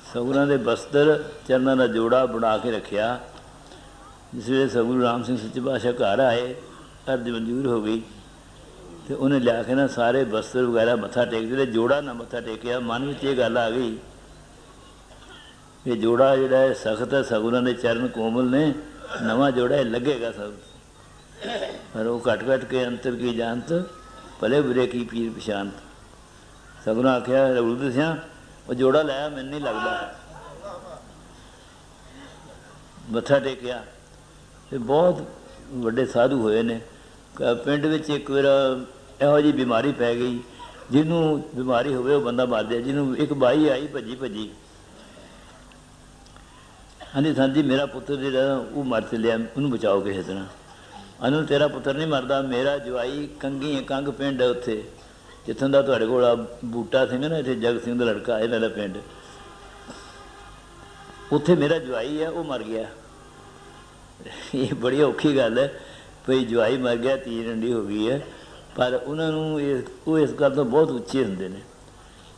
ਸਤਿਗੁਰਾਂ ਦੇ ਬਸਤਰ ਚਰਨਾਂ ਦਾ ਜੋੜਾ ਬਣਾ ਕੇ ਰੱਖਿਆ। ਜਿਸ ਵੇਲੇ ਸਤਿਗੁਰੂ ਰਾਮ ਸਿੰਘ ਸੱਚੇ ਪਾਤਸ਼ਾਹ ਘਰ ਆਏ, ਅਰਜ਼ ਮਨਜ਼ੂਰ ਹੋ ਗਈ, ਅਤੇ ਉਹਨੇ ਲਿਆ ਕੇ ਨਾ ਸਾਰੇ ਬਸਤਰ ਵਗੈਰਾ ਮੱਥਾ ਟੇਕਦੇ, ਜੋੜਾ ਨਾ ਮੱਥਾ ਟੇਕਿਆ। ਮਨ ਵਿੱਚ ਇਹ ਗੱਲ ਆ ਗਈ ਇਹ ਜੋੜਾ ਜਿਹੜਾ ਹੈ ਸਖਤ ਹੈ, ਸਤਿਗੁਰਾਂ ਦੇ ਚਰਨ ਕੋਮਲ ਨੇ, ਨਵਾਂ ਜੋੜਾ ਇਹ ਲੱਗੇਗਾ ਸਭ। ਪਰ ਉਹ ਘਟ ਘਟ ਕੇ ਅੰਤਰ ਕੀ ਜਾਣਤ, ਭਲੇ ਬੁਰੇ ਕੀ ਪੀਰ ਪਛਾਣਤ। ਸਤਿਗੁਰਾਂ ਆਖਿਆ ਰਘੂ ਸਿਆਂ ਉਹ ਜੋੜਾ ਲਾਇਆ, ਮੈਨੂੰ ਨਹੀਂ ਲੱਗਦਾ। ਮੱਥਾ ਟੇਕਿਆ ਅਤੇ ਬਹੁਤ ਵੱਡੇ ਸਾਧੂ ਹੋਏ ਨੇ। ਪਿੰਡ ਵਿੱਚ ਇੱਕ ਵਾਰ ਇਹੋ ਜਿਹੀ ਬਿਮਾਰੀ ਪੈ ਗਈ, ਜਿਹਨੂੰ ਬਿਮਾਰੀ ਹੋਵੇ ਉਹ ਬੰਦਾ ਮਰ ਜਾਏ। ਜਿਹਨੂੰ ਇੱਕ ਬਾਈ ਆਈ ਭੱਜੀ ਭੱਜੀ, ਹਾਂਜੀ ਸਾਂ ਜੀ ਮੇਰਾ ਪੁੱਤਰ ਜਿਹੜਾ ਉਹ ਮਰ ਚੱਲਿਆ, ਉਹਨੂੰ ਬਚਾਓ ਕਿਸੇ ਤਰ੍ਹਾਂ। ਅਨੂ ਤੇਰਾ ਪੁੱਤਰ ਨਹੀਂ ਮਰਦਾ, ਮੇਰਾ ਜਵਾਈ ਕੰਗੀ ਕੰਗ ਪਿੰਡ ਹੈ ਉੱਥੇ, ਜਿੱਥੋਂ ਦਾ ਤੁਹਾਡੇ ਕੋਲ ਆ ਬੂਟਾ ਸਿੰਘ ਨਾ, ਇੱਥੇ ਜਗਤ ਸਿੰਘ ਦਾ ਲੜਕਾ ਇਹਨਾਂ ਦਾ ਪਿੰਡ, ਉੱਥੇ ਮੇਰਾ ਜਵਾਈ ਹੈ, ਉਹ ਮਰ ਗਿਆ। ਇਹ ਬੜੀ ਔਖੀ ਗੱਲ ਹੈ ਭਈ ਜਵਾਈ ਮਰ ਗਿਆ, ਧੀ ਰੰਡੀ ਹੋ ਗਈ ਹੈ। ਪਰ ਉਹਨਾਂ ਨੂੰ ਉਹ ਇਸ ਗੱਲ ਤੋਂ ਬਹੁਤ ਉੱਚੇ ਹੁੰਦੇ ਨੇ।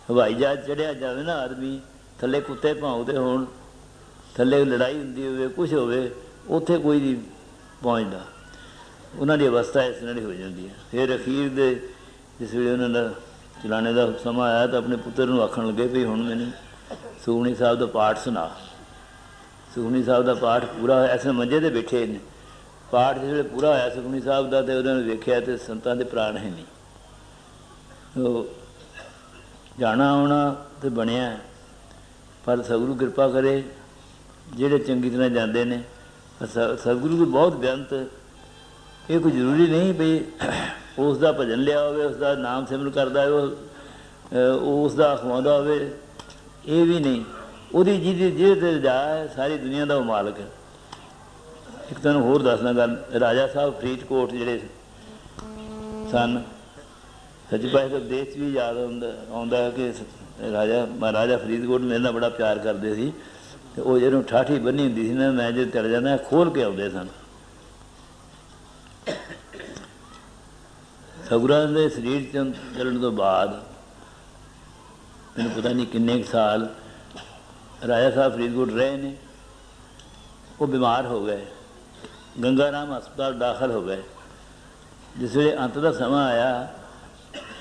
ਹਵਾਈ ਜਹਾਜ਼ ਚੜ੍ਹਿਆ ਜਾਵੇ ਨਾ ਆਦਮੀ, ਥੱਲੇ ਕੁੱਤੇ ਭੌਂਕਦੇ ਹੋਣ, ਥੱਲੇ ਲੜਾਈ ਹੁੰਦੀ ਹੋਵੇ, ਕੁਛ ਹੋਵੇ, ਉੱਥੇ ਕੋਈ ਨਹੀਂ ਪਹੁੰਚਦਾ। ਉਹਨਾਂ ਦੀ ਅਵਸਥਾ ਇਸ ਤਰ੍ਹਾਂ ਦੀ ਹੋ ਜਾਂਦੀ ਹੈ। ਫਿਰ ਅਖੀਰ ਦੇ ਜਿਸ ਵੇਲੇ ਉਹਨਾਂ ਦਾ ਚਲਾਣੇ ਦਾ ਸਮਾਂ ਆਇਆ ਤਾਂ ਆਪਣੇ ਪੁੱਤਰ ਨੂੰ ਆਖਣ ਲੱਗੇ ਵੀ ਹੁਣ ਮੈਨੂੰ ਸੁਖਮਨੀ ਸਾਹਿਬ ਦਾ ਪਾਠ ਸੁਣਾ। ਸੁਖਮਨੀ ਸਾਹਿਬ ਦਾ ਪਾਠ ਪੂਰਾ ਹੋਇਆ, ਇਸ ਮੰਜੇ 'ਤੇ ਬੈਠੇ ਨੇ। ਪਾਠ ਜਿਸ ਵੇਲੇ ਪੂਰਾ ਹੋਇਆ ਸੁਖਮਨੀ ਸਾਹਿਬ ਦਾ, ਅਤੇ ਉਹਨਾਂ ਨੇ ਵੇਖਿਆ ਅਤੇ ਸੰਤਾਂ ਦੇ ਪ੍ਰਾਣ ਹੈ ਨਹੀਂ। ਉਹ ਜਾਣਾ ਆਉਣਾ ਤਾਂ ਬਣਿਆ, ਪਰ ਸਤਿਗੁਰੂ ਕਿਰਪਾ ਕਰੇ ਜਿਹੜੇ ਚੰਗੀ ਤਰ੍ਹਾਂ ਜਾਂਦੇ ਨੇ। ਸਤਿਗੁਰੂ ਦੀ ਬਹੁਤ ਬੇਅੰਤ, ਇਹ ਕੋਈ ਜ਼ਰੂਰੀ ਨਹੀਂ ਵੀ ਉਸ ਦਾ ਭਜਨ ਲਿਆ ਹੋਵੇ, ਉਸ ਦਾ ਨਾਮ ਸਿਮਰਨ ਕਰਦਾ ਹੋਵੇ, ਉਹ ਉਸ ਦਾ ਅਖਵਾਉਂਦਾ ਹੋਵੇ, ਇਹ ਵੀ ਨਹੀਂ। ਉਹਦੀ ਜਿਹਦੇ 'ਤੇ ਜਾ ਸਾਰੀ ਦੁਨੀਆ ਦਾ ਉਹ ਮਾਲਕ ਹੈ। ਇੱਕ ਤੁਹਾਨੂੰ ਹੋਰ ਦੱਸਣਾ ਗੱਲ, ਰਾਜਾ ਸਾਹਿਬ ਫਰੀਦਕੋਟ ਜਿਹੜੇ ਸਨ, ਸੱਚੇ ਪਾਤਸ਼ਾਹ ਦੇ ਉਪਦੇਸ਼ ਵੀ ਯਾਦ ਆਉਂਦਾ ਕਿ ਮਹਾਰਾਜਾ ਫਰੀਦਕੋਟ ਮੇਰੇ ਨਾਲ ਬੜਾ ਪਿਆਰ ਕਰਦੇ ਸੀ, ਅਤੇ ਉਹ ਜਦੋਂ ਠਾਠੀ ਬੰਨੀ ਹੁੰਦੀ ਸੀ ਨਾ, ਮੈਂ ਜਦੋਂ ਚੜ ਜਾਂਦਾ ਖੋਲ੍ਹ ਕੇ ਆਉਂਦੇ ਸਨ। ਸਤਿਗੁਰਾਂ ਦੇ ਸਰੀਰ 'ਚ ਚੱਲਣ ਤੋਂ ਬਾਅਦ ਮੈਨੂੰ ਪਤਾ ਨਹੀਂ ਕਿੰਨੇ ਕੁ ਸਾਲ ਰਾਜਾ ਸਾਹਿਬ ਫਰੀਦਕੋਟ ਰਹੇ ਨੇ। ਉਹ ਬਿਮਾਰ ਹੋ ਗਏ, ਗੰਗਾ ਰਾਮ ਹਸਪਤਾਲ ਦਾਖਲ ਹੋ ਗਏ। ਜਿਸ ਵੇਲੇ ਅੰਤ ਦਾ ਸਮਾਂ ਆਇਆ,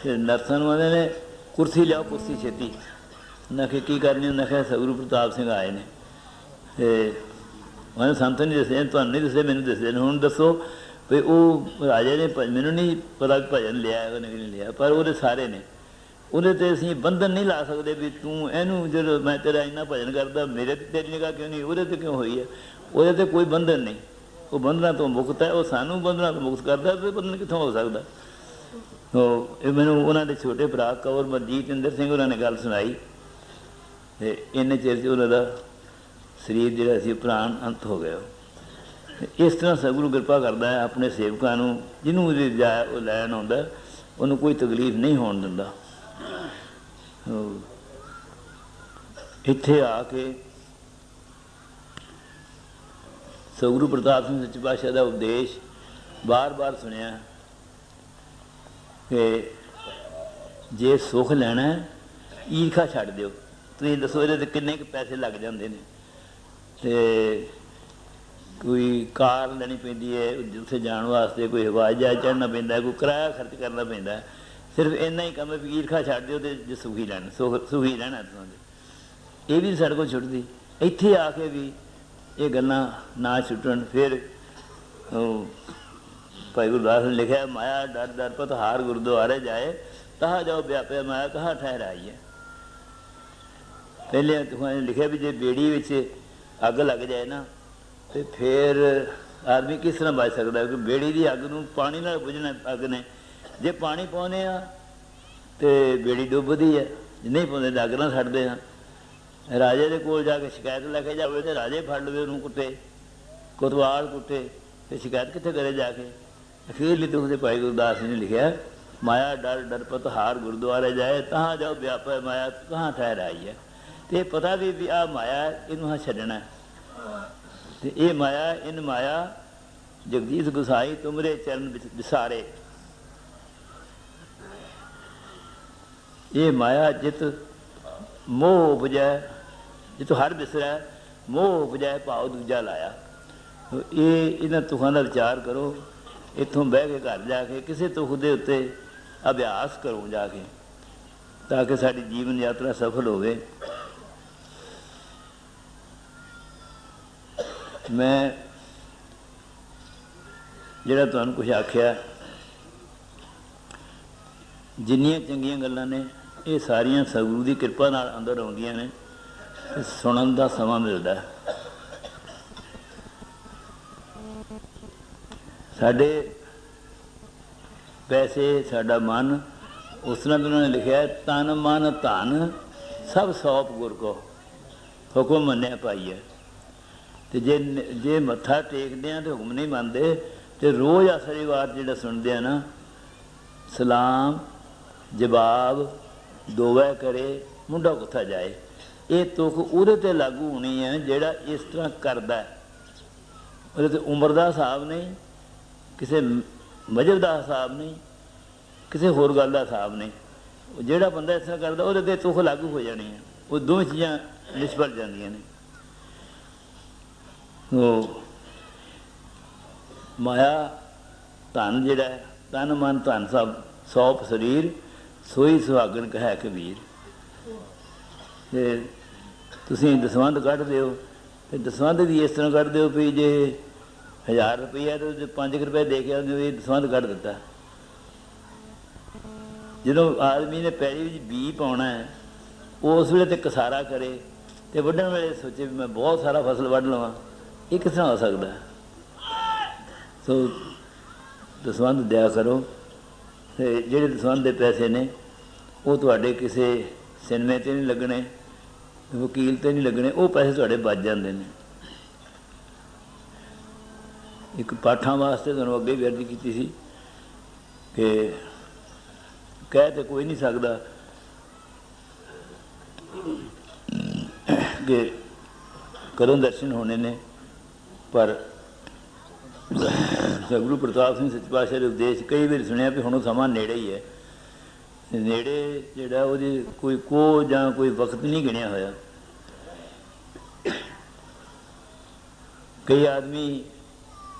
ਫਿਰ ਨਰਸਾਂ ਨੂੰ ਆਉਂਦੇ ਨੇ ਕੁਰਸੀ ਲਿਆਓ, ਕੁਰਸੀ ਛੇਤੀ। ਉਹਨਾਂ ਕਿ ਕੀ ਕਰਨੀ, ਉਹਨਾਂ ਕਿਹਾ ਸਤਿਗੁਰੂ ਪ੍ਰਤਾਪ ਸਿੰਘ ਆਏ ਨੇ, ਅਤੇ ਉਹਨੇ ਸੰਤ ਨਹੀਂ ਦੱਸੇ, ਤੁਹਾਨੂੰ ਨਹੀਂ ਦੱਸੇ, ਮੈਨੂੰ ਦੱਸੇ ਨੇ। ਹੁਣ ਦੱਸੋ ਵੀ ਉਹ ਰਾਜੇ ਨੇ ਮੈਨੂੰ ਨਹੀਂ ਪਤਾ ਭਜਨ ਲਿਆ ਉਹਨੇ ਕਿ ਨਹੀਂ ਲਿਆ, ਪਰ ਉਹਦੇ ਸਾਰੇ ਨੇ। ਉਹਦੇ 'ਤੇ ਅਸੀਂ ਬੰਧਨ ਨਹੀਂ ਲਾ ਸਕਦੇ ਵੀ ਤੂੰ ਇਹਨੂੰ, ਜਦੋਂ ਮੈਂ ਤੇਰਾ ਇੰਨਾ ਭਜਨ ਕਰਦਾ, ਮੇਰੇ 'ਤੇ ਤੇਰੀ ਨਿਗਾਹ ਕਿਉਂ ਨਹੀਂ, ਉਹਦੇ 'ਤੇ ਕਿਉਂ ਹੋਈ ਹੈ? ਉਹਦੇ 'ਤੇ ਕੋਈ ਬੰਧਨ ਨਹੀਂ, ਉਹ ਬੰਧਨਾਂ ਤੋਂ ਮੁਕਤ ਹੈ। ਉਹ ਸਾਨੂੰ ਬੰਧਨਾਂ ਤੋਂ ਮੁਕਤ ਕਰਦਾ, ਅਤੇ ਬੰਧਨ ਕਿੱਥੋਂ ਹੋ ਸਕਦਾ? ਇਹ ਮੈਨੂੰ ਉਹਨਾਂ ਦੇ ਛੋਟੇ ਭਰਾ ਕੰਵਰ ਮਨਜੀਤ ਇੰਦਰ ਸਿੰਘ ਉਹਨਾਂ ਨੇ ਗੱਲ ਸੁਣਾਈ, ਅਤੇ ਇੰਨੇ ਚਿਰ 'ਚ ਉਹਨਾਂ ਦਾ ਸਰੀਰ ਜਿਹੜਾ ਸੀ ਪ੍ਰਾਣ ਅੰਤ ਹੋ ਗਿਆ। ਇਸ ਤਰ੍ਹਾਂ ਸਤਿਗੁਰੂ ਕਿਰਪਾ ਕਰਦਾ ਹੈ ਆਪਣੇ ਸੇਵਕਾਂ ਨੂੰ, ਜਿਹਨੂੰ ਉਹਦੀ ਜਾਇਆ ਉਹ ਲੈਣ ਆਉਂਦਾ, ਉਹਨੂੰ ਕੋਈ ਤਕਲੀਫ ਨਹੀਂ ਹੋਣ ਦਿੰਦਾ। ਇੱਥੇ ਆ ਕੇ ਸਤਿਗੁਰੂ ਪ੍ਰਤਾਪ ਸਿੰਘ ਸੱਚੇ ਪਾਤਸ਼ਾਹ ਦਾ ਉਪਦੇਸ਼ ਬਾਰ-ਬਾਰ ਸੁਣਿਆ ਕਿ ਜੇ ਸੁੱਖ ਲੈਣਾ ਈਰਖਾ ਛੱਡ ਦਿਓ। ਤੁਸੀਂ ਦੱਸੋ ਇਹਦੇ 'ਤੇ ਕਿੰਨੇ ਕੁ ਪੈਸੇ ਲੱਗ ਜਾਂਦੇ ਨੇ? ਅਤੇ ਕੋਈ ਕਾਰ ਲੈਣੀ ਪੈਂਦੀ ਹੈ ਉੱਥੇ ਜਾਣ ਵਾਸਤੇ, ਕੋਈ ਹਵਾਈ ਜਹਾਜ਼ ਚੜ੍ਹਨਾ ਪੈਂਦਾ, ਕੋਈ ਕਿਰਾਇਆ ਖਰਚ ਕਰਨਾ ਪੈਂਦਾ। ਸਿਰਫ ਇੰਨਾ ਹੀ ਕੰਮ ਹੈ ਵੀ ਈਰਖਾ ਛੱਡ ਦਿਓ ਅਤੇ ਜੇ ਸੁਖੀ ਲੈਣਾ, ਸੁਖੀ ਰਹਿਣਾ ਤੁਸੀਂ। ਇਹ ਵੀ ਸਾਡੇ ਕੋਲ ਛੁੱਟਦੀ। ਇੱਥੇ ਆ ਕੇ ਵੀ ਇਹ ਗੱਲਾਂ ਨਾ ਛੁੱਟਣ। ਫਿਰ ਭਾਈ ਗੁਰਦਾਸ ਨੇ ਲਿਖਿਆ, ਮਾਇਆ ਡਰ ਦਰਪਤ ਹਾਰ ਗੁਰਦੁਆਰੇ ਜਾਏ, ਤਹਾ ਜਾਓ ਵਿਆਪਿਆ ਮਾਇਆ ਕਹਾਂ ਠਹਿਰਾਈ ਹੈ। ਪਹਿਲੇ ਲਿਖਿਆ ਵੀ ਜੇ ਬੇੜੀ ਵਿੱਚ ਅੱਗ ਲੱਗ ਜਾਏ ਨਾ, ਅਤੇ ਫਿਰ ਆਦਮੀ ਕਿਸ ਤਰ੍ਹਾਂ ਬਚ ਸਕਦਾ? ਕਿਉਂਕਿ ਬੇੜੀ ਦੀ ਅੱਗ ਨੂੰ ਪਾਣੀ ਨਾਲ ਬੁਝਣਾ ਅੱਗ ਨੇ। ਜੇ ਪਾਣੀ ਪਾਉਂਦੇ ਆ ਅਤੇ ਬੇੜੀ ਡੁੱਬਦੀ ਹੈ, ਜੇ ਨਹੀਂ ਪਾਉਂਦੇ ਤਾਂ ਅੱਗ ਨਾਲ ਛੱਡਦੇ ਹਾਂ। ਰਾਜੇ ਦੇ ਕੋਲ ਜਾ ਕੇ ਸ਼ਿਕਾਇਤ ਲੈ ਕੇ ਜਾਵੇ ਅਤੇ ਰਾਜੇ ਫੜ ਲਵੇ ਉਹਨੂੰ, ਕੁੱਟੇ, ਕੋਤਵਾਲ ਕੁੱਟੇ, ਅਤੇ ਸ਼ਿਕਾਇਤ ਕਿੱਥੇ ਕਰੇ ਜਾ ਕੇ? ਅਖੀਰਲੀ ਤੁਖ ਦੇ ਭਾਈ ਗੁਰਦਾਸ ਜੀ ਨੇ ਲਿਖਿਆ, ਮਾਇਆ ਡਰ ਡਰਪਤ ਹਾਰ ਗੁਰਦੁਆਰੇ ਜਾਏ, ਤਹਾਂ ਜਾਓ ਵਿਆਪੈ ਮਾਇਆ ਕਹਾਂ ਠਹਿਰਾਈ ਹੈ। ਅਤੇ ਇਹ ਪਤਾ ਵੀ ਆਹ ਮਾਇਆ ਇਹਨੂੰ ਹਾਂ ਛੱਡਣਾ, ਤੇ ਇਹ ਮਾਇਆ ਇਨ ਮਾਇਆ जगदीश गोसाई तुमरे चरण विसारे। ये माया जित मोह उपजै, जित हर बिसरै मोह उपजै भाव दूजा लाया। तो ये इन्हां तुखां दा विचार करो, इत्थों बह के घर जाके किसी तुख दे उत्ते अभ्यास करो जाके, ताकि साडी जीवन यात्रा सफल होवे। मैं ਜਿਹੜਾ ਤੁਹਾਨੂੰ ਕੁਛ ਆਖਿਆ, ਜਿੰਨੀਆਂ ਚੰਗੀਆਂ ਗੱਲਾਂ ਨੇ ਇਹ ਸਾਰੀਆਂ ਸਤਿਗੁਰੂ ਦੀ ਕਿਰਪਾ ਨਾਲ ਅੰਦਰ ਆਉਂਦੀਆਂ ਨੇ ਤੇ ਸੁਣਨ ਦਾ ਸਮਾਂ ਮਿਲਦਾ। ਸਾਡੇ ਪੈਸੇ, ਸਾਡਾ ਮਨ, ਉਸ ਤਰ੍ਹਾਂ ਵੀ ਉਹਨਾਂ ਨੇ ਲਿਖਿਆ ਤਨ ਮਨ ਧਨ ਸਭ ਸੌਂਪ ਗੁਰ ਕੋ ਹੁਕਮ ਮੰਨਿਆ ਪਾਈਐ। ਅਤੇ ਜੇ ਮੱਥਾ ਟੇਕਦੇ ਹਾਂ ਅਤੇ ਹੁਕਮ ਨਹੀਂ ਮੰਨਦੇ ਤੇ ਰੋਜ਼ ਆਸਰੀਵਾਦ ਜਿਹੜਾ ਸੁਣਦੇ ਆ ਨਾ, ਸਲਾਮ ਜਵਾਬ ਦੋਵੇਂ ਕਰੇ ਮੁੰਡਾ ਕੁੱਥਾ ਜਾਏ, ਇਹ ਤੁਕ ਉਹਦੇ 'ਤੇ ਲਾਗੂ ਹੋਣੀ ਹੈ ਜਿਹੜਾ ਇਸ ਤਰ੍ਹਾਂ ਕਰਦਾ। ਉਹਦੇ 'ਤੇ ਉਮਰ ਦਾ ਹਿਸਾਬ ਨਹੀਂ, ਕਿਸੇ ਮਜ਼ਹਬ ਦਾ ਹਿਸਾਬ ਨਹੀਂ, ਕਿਸੇ ਹੋਰ ਗੱਲ ਦਾ ਹਿਸਾਬ ਨਹੀਂ। ਜਿਹੜਾ ਬੰਦਾ ਇਸ ਤਰ੍ਹਾਂ ਕਰਦਾ ਉਹਦੇ 'ਤੇ ਤੁਕ ਲਾਗੂ ਹੋ ਜਾਣੀ ਹੈ। ਉਹ ਦੋਵੇਂ ਚੀਜ਼ਾਂ ਨਿਸਬਤ ਜਾਂਦੀਆਂ ਨੇ। ਉਹ ਮਾਇਆ ਧਨ ਜਿਹੜਾ ਹੈ, ਤਨ ਮਨ ਧਨ ਸਭ ਸੌਂਪ ਸਰੀਰ ਸੋਈ ਸੁਹਾਗਣ ਕਹੈ ਕਬੀਰ। ਅਤੇ ਤੁਸੀਂ ਦਸਵੰਧ ਕੱਢਦੇ ਹੋ ਅਤੇ ਦਸਵੰਧ ਵੀ ਇਸ ਤਰ੍ਹਾਂ ਕੱਢਦੇ ਹੋ ਵੀ ਜੇ 1000 ਰੁਪਈਆ ਤਾਂ ਉਹਦੇ 5 ਰੁਪਏ ਦੇ ਕੇ ਇਹ ਦਸਵੰਧ ਕੱਢ ਦਿੱਤਾ। ਜਦੋਂ ਆਦਮੀ ਨੇ ਪੈਲੀ ਵਿੱਚ ਬੀਜ ਪਾਉਣਾ ਹੈ, ਉਸ ਵੇਲੇ ਤਾਂ ਕਸਾਰਾ ਕਰੇ ਅਤੇ ਵੱਢਣ ਵੇਲੇ ਸੋਚੇ ਵੀ ਮੈਂ ਬਹੁਤ ਸਾਰਾ ਫਸਲ ਵੱਢ ਲਵਾਂ, ਇਹ ਕਿਸ ਤਰ੍ਹਾਂ ਹੋ ਸਕਦਾ। ਸੋ ਦਸਵੰਧ ਦਿਆ ਕਰੋ। ਅਤੇ ਜਿਹੜੇ ਦਸਵੰਧ ਦੇ ਪੈਸੇ ਨੇ ਉਹ ਤੁਹਾਡੇ ਕਿਸੇ ਸਿਨੇਮੇ 'ਤੇ ਨਹੀਂ ਲੱਗਣੇ, ਵਕੀਲ 'ਤੇ ਨਹੀਂ ਲੱਗਣੇ, ਉਹ ਪੈਸੇ ਤੁਹਾਡੇ ਬਚ ਜਾਂਦੇ ਨੇ। ਇੱਕ ਪਾਠਾਂ ਵਾਸਤੇ ਤੁਹਾਨੂੰ ਅੱਗੇ ਵੀ ਅਰਜ਼ ਕੀਤੀ ਸੀ ਕਿ ਕਹਿ ਤਾਂ ਕੋਈ ਨਹੀਂ ਸਕਦਾ ਕਿ ਕਦੋਂ ਦਰਸ਼ਨ ਹੋਣੇ ਨੇ, ਪਰ ਗੁਰੂ ਪ੍ਰਤਾਪ ਸਿੰਘ ਸੱਚੇ ਪਾਤਸ਼ਾਹ ਦੇ ਉਪਦੇਸ਼ ਕਈ ਵਾਰੀ ਸੁਣਿਆ ਵੀ ਹੁਣ ਸਮਾਂ ਨੇੜੇ ਹੀ ਹੈ। ਨੇੜੇ ਜਿਹੜਾ ਉਹਦੀ ਕੋਈ ਕੋਹ ਜਾਂ ਕੋਈ ਵਕਤ ਨਹੀਂ ਗਿਣਿਆ ਹੋਇਆ। ਕਈ ਆਦਮੀ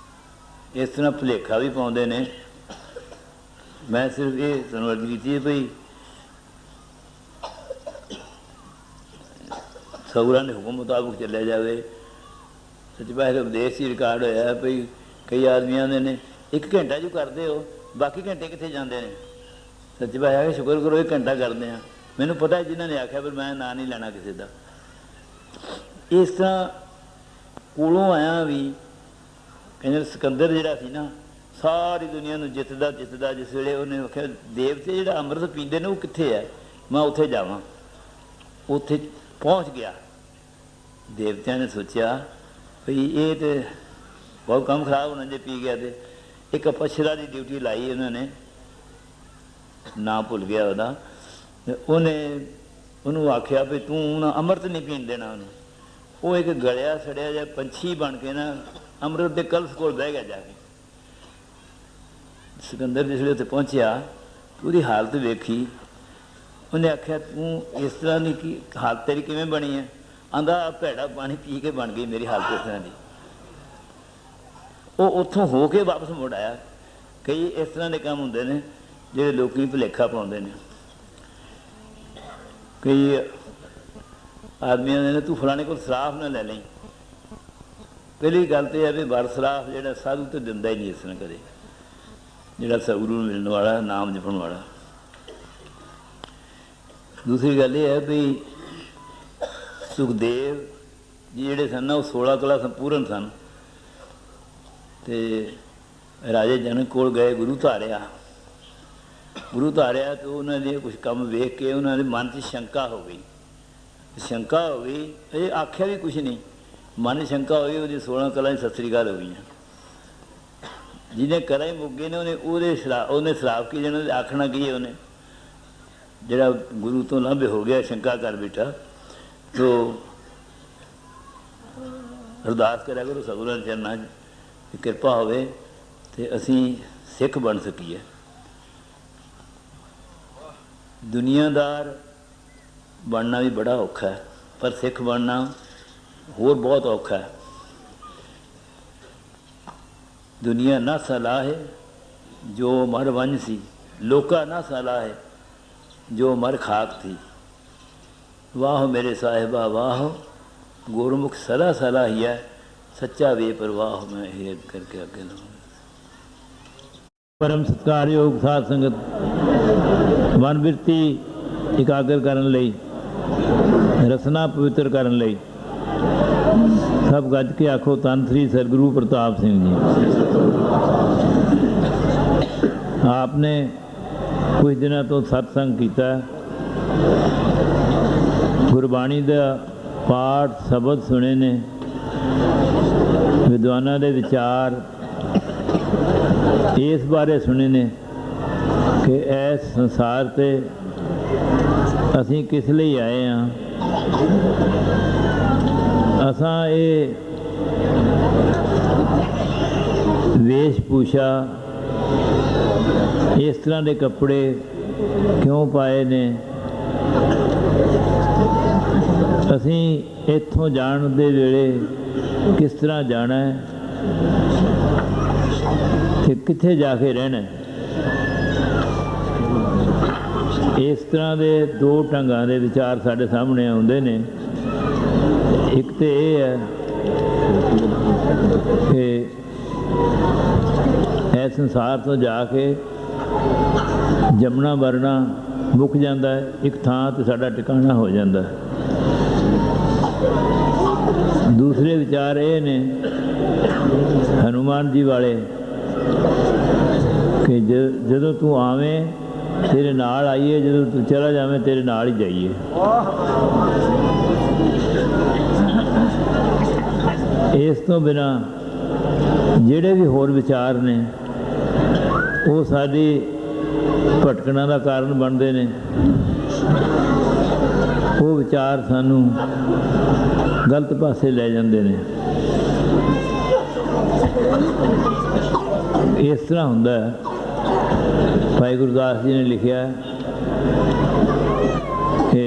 ਇਸ ਤਰ੍ਹਾਂ ਭੁਲੇਖਾ ਵੀ ਪਾਉਂਦੇ ਨੇ। ਮੈਂ ਸਿਰਫ ਇਹ ਤੁਹਾਨੂੰ ਅਰਜ਼ ਕੀਤੀ ਹੈ ਭਈ ਸਤਿਗੁਰਾਂ ਦੇ ਹੁਕਮ ਮੁਤਾਬਕ ਚੱਲਿਆ ਜਾਵੇ। ਸੱਚੇ ਪਾਤਸ਼ਾਹ ਦੇ ਉਪਦੇਸ਼ 'ਚ ਰਿਕਾਰਡ ਹੋਇਆ ਭਈ ਕਈ ਆਦਮੀਆਂ ਦੇ ਨੇ 1 ਘੰਟਾ ਜੋ ਕਰਦੇ ਹੋ, ਬਾਕੀ ਘੰਟੇ ਕਿੱਥੇ ਜਾਂਦੇ ਨੇ। ਸੱਚੇ ਪਾਤਸ਼ਾਹ ਸ਼ੁਕਰ ਕਰੋ 1 ਘੰਟਾ ਕਰਦੇ ਹਾਂ। ਮੈਨੂੰ ਪਤਾ ਜਿਨ੍ਹਾਂ ਨੇ ਆਖਿਆ ਪਰ ਮੈਂ ਨਾਂ ਨਹੀਂ ਲੈਣਾ ਕਿਸੇ ਦਾ। ਇਸ ਤਰ੍ਹਾਂ ਕੋਲੋਂ ਆਇਆ ਵੀ ਕਹਿੰਦੇ ਸਿਕੰਦਰ ਜਿਹੜਾ ਸੀ ਨਾ, ਸਾਰੀ ਦੁਨੀਆ ਨੂੰ ਜਿੱਤਦਾ ਜਿਸ ਵੇਲੇ ਉਹਨੇ ਆਖਿਆ ਦੇਵਤੇ ਜਿਹੜਾ ਅੰਮ੍ਰਿਤ ਪੀਂਦੇ ਨੇ ਉਹ ਕਿੱਥੇ ਹੈ, ਮੈਂ ਉੱਥੇ ਜਾਵਾਂ। ਉੱਥੇ ਪਹੁੰਚ ਗਿਆ। ਦੇਵਤਿਆਂ ਨੇ ਸੋਚਿਆ ਵੀ ਇਹ ਤਾਂ ਬਹੁਤ ਕੰਮ ਖਰਾਬ ਹੋਣਾ ਜੇ ਪੀ ਗਿਆ। ਅਤੇ ਇੱਕ ਅਪਸ਼ਰਾ ਦੀ ਡਿਊਟੀ ਲਾਈ ਉਹਨਾਂ ਨੇ, ਨਾਂ ਭੁੱਲ ਗਿਆ ਉਹਦਾ। ਉਹਨੂੰ ਆਖਿਆ ਵੀ ਤੂੰ ਨਾ ਅੰਮ੍ਰਿਤ ਨਹੀਂ ਪੀਣ ਦੇਣਾ ਉਹਨੂੰ। ਉਹ ਇੱਕ ਗਲਿਆ ਸੜਿਆ ਜਿਹਾ ਪੰਛੀ ਬਣ ਕੇ ਨਾ ਅੰਮ੍ਰਿਤ ਦੇ ਕਲਸ਼ ਕੋਲ ਬਹਿ ਗਿਆ ਜਾ ਕੇ। ਸਿਕੰਦਰ ਜਿਸ ਵੇਲੇ ਉੱਥੇ ਪਹੁੰਚਿਆ ਉਹਦੀ ਹਾਲਤ ਵੇਖੀ। ਉਹਨੇ ਆਖਿਆ ਤੂੰ ਇਸ ਤਰ੍ਹਾਂ ਦੀ ਕੀ ਹਾਲਤ ਤੇਰੀ ਕਿਵੇਂ ਬਣੀ ਹੈ? ਆਂਦਾ ਭੈੜਾ ਪਾਣੀ ਪੀ ਕੇ ਬਣ ਗਈ ਮੇਰੀ ਹਾਲਤ ਇਸ ਤਰ੍ਹਾਂ ਦੀ। ਉਹ ਉੱਥੋਂ ਹੋ ਕੇ ਵਾਪਸ ਮੁੜ ਆਇਆ। ਕਈ ਇਸ ਤਰ੍ਹਾਂ ਦੇ ਕੰਮ ਹੁੰਦੇ ਨੇ ਜਿਹੜੇ ਲੋਕ ਭੁਲੇਖਾ ਪਾਉਂਦੇ ਨੇ। ਕਈ ਆਦਮੀਆਂ ਨੇ ਤੂੰ ਫਲਾਣੇ ਕੋਲ ਸਰਾਫ ਨਾ ਲੈ ਲਈ। ਪਹਿਲੀ ਗੱਲ ਤਾਂ ਇਹ ਹੈ ਵੀ ਵਰ ਸਰਾਫ ਜਿਹੜਾ ਸਾਧੂ ਤਾਂ ਦਿੰਦਾ ਹੀ ਨਹੀਂ ਇਸ ਤਰ੍ਹਾਂ ਕਦੇ, ਜਿਹੜਾ ਸਤਿਗੁਰੂ ਨੂੰ ਮਿਲਣ ਵਾਲਾ, ਨਾਮ ਜਪਣ ਵਾਲਾ। ਦੂਸਰੀ ਗੱਲ ਇਹ ਹੈ ਵੀ ਸੁਖਦੇਵ ਜੀ ਜਿਹੜੇ ਸਨ ਨਾ ਉਹ 16 ਕਲਾ ਸੰਪੂਰਨ ਸਨ। ਅਤੇ ਰਾਜੇ ਜਨਕ ਕੋਲ ਗਏ, ਗੁਰੂ ਧਾਰਿਆ ਅਤੇ ਉਹਨਾਂ ਦੇ ਕੁਛ ਕੰਮ ਵੇਖ ਕੇ ਉਹਨਾਂ ਦੇ ਮਨ 'ਚ ਸ਼ੰਕਾ ਹੋ ਗਈ। ਇਹ ਆਖਿਆ ਵੀ ਕੁਛ ਨਹੀਂ, ਮਨ 'ਚ ਸ਼ੰਕਾ ਹੋਈ। ਉਹਦੀ 16 ਕਲਾ 'ਚ ਸਤਿ ਸ੍ਰੀ ਅਕਾਲ ਹੋ ਗਈਆਂ। ਜਿਹਨੇ ਕਲਾ ਹੀ ਮੁੱਕ ਗਏ ਨੇ ਉਹਨੇ ਸਰਾਪ ਕੀ ਦੇਣਾ, ਆਖਣਾ ਕੀ ਹੈ ਉਹਨੇ। ਜਿਹੜਾ ਗੁਰੂ ਤੋਂ ਲਾਂਭੇ ਹੋ ਗਿਆ, ਸ਼ੰਕਾ ਕਰ ਬੈਠਾ। ਤੋ ਅਰਦਾਸ ਕਰਿਆ ਕਰੋ ਸਤਿਗੁਰਾਂ ਦੇ ਚਰਨਾਂ 'ਚ ਕਿ ਕਿਰਪਾ ਹੋਵੇ ਤੇ ਅਸੀਂ ਸਿੱਖ ਬਣ ਸਕੀਏ। ਦੁਨੀਆਦਾਰ ਬਣਨਾ ਵੀ ਬੜਾ ਔਖਾ ਹੈ, ਪਰ ਸਿੱਖ ਬਣਨਾ ਹੋਰ ਬਹੁਤ ਔਖਾ ਹੈ। ਦੁਨੀਆ ਨਾ ਸਲਾਹੇ ਜੋ ਮਰ ਵੰਝ ਸੀ, ਲੋਕਾ ਨਾ ਸਲਾਹੇ ਜੋ ਮਰ ਖਾਕ ਥੀ। ਵਾਹ ਮੇਰੇ ਸਾਹਿਬਾ ਵਾਹ, ਗੁਰਮੁਖ ਸਦਾ ਸਲਾਹੀਆ, ਸੱਚਾ ਬੇਪਰਵਾਹ। ਮੈਂ ਇਹ ਕਰਕੇ ਅੱਗੇ ਲਵਾਂ। ਪਰਮ ਸਤਿਕਾਰਯੋਗ ਸਾਧ ਸੰਗਤ, ਮਨ ਬਿਰਤੀ ਇਕਾਗਰ ਕਰਨ ਲਈ, ਰਸਨਾ ਪਵਿੱਤਰ ਕਰਨ ਲਈ ਸਭ ਗੱਜ ਕੇ ਆਖੋ ਧੰਨ ਸ੍ਰੀ ਸਤਿਗੁਰੂ ਪ੍ਰਤਾਪ ਸਿੰਘ ਜੀ। आपने कुछ दिनों तो सत्संग किया, गुरबाणी का पाठ शब्द सुने ने, विद्वानों के विचार इस बारे सुने ने कि इस संसार ते असीं किस लिए आए हाँ। असां ये वेशभूषा इस तरह के कपड़े क्यों पाए ने, असी इत्थों जाण दे वेले किस तरह जाना है ते कित्थे जाके रहना है। इस तरह के दो ढंगां दे विचार साडे सामने आउंदे ने। एक तो ये है कि इस संसार तो जाके जमना मरना मुक जाता है, एक थां ते साडा टिकाणा हो जाता है। दूसरे विचार ये ने हनुमान जी वाले कि जदों तू आवें तेरे नाल आइए, जदों तू चला जावें तेरे नाल ही जाइए। इस तो बिना जिहड़े भी होर विचार ने वो साडी भटकना का कारण बनते हैं। वो विचार सानू गलत पासे ले जाते हैं। इस तरह होंदा है, भाई गुरदास जी ने लिखा कि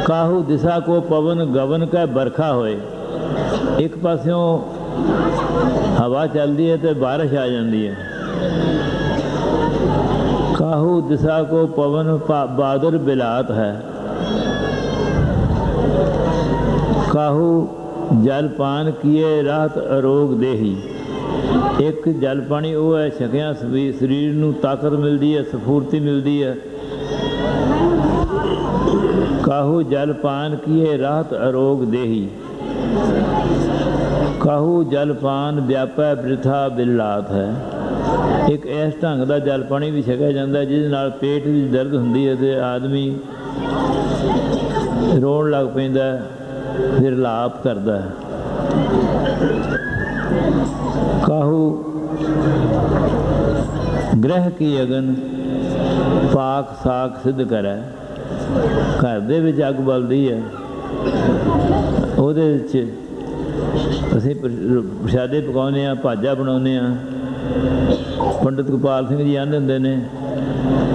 काहू दिशा को पवन गवन का बरखा होए। एक पासों हवा चलती है तो बारिश आ जाती है। काहू दिशा को पवन बादल बिलात है। काहू जल पान किए रात अरोग देही। एक जल पानी वो है छकिया शरीर नूं ताकत मिलती है, स्फूर्ति मिलती है। काहू जल पान किए रात अरोग देही। काहू जल पान व्यापै बृथा बिलात है। एक इस ढंग का जल पानी भी छकिया जाता है जिस नाल पेट में दर्द होंदी है तो आदमी रोण लग पैंदा, फिर लाप करता है। काहू ग्रह की अगन पाक साक सिद्ध करे। घर दे विच अग बलदी है, ਉਹਦੇ ਵਿੱਚ ਅਸੀਂ ਪ੍ਰਸ਼ਾਦੇ ਪਕਾਉਂਦੇ ਹਾਂ, ਭਾਜਾ ਬਣਾਉਂਦੇ ਹਾਂ। ਪੰਡਿਤ ਗੋਪਾਲ ਸਿੰਘ ਜੀ ਆਂਦੇ ਹੁੰਦੇ ਨੇ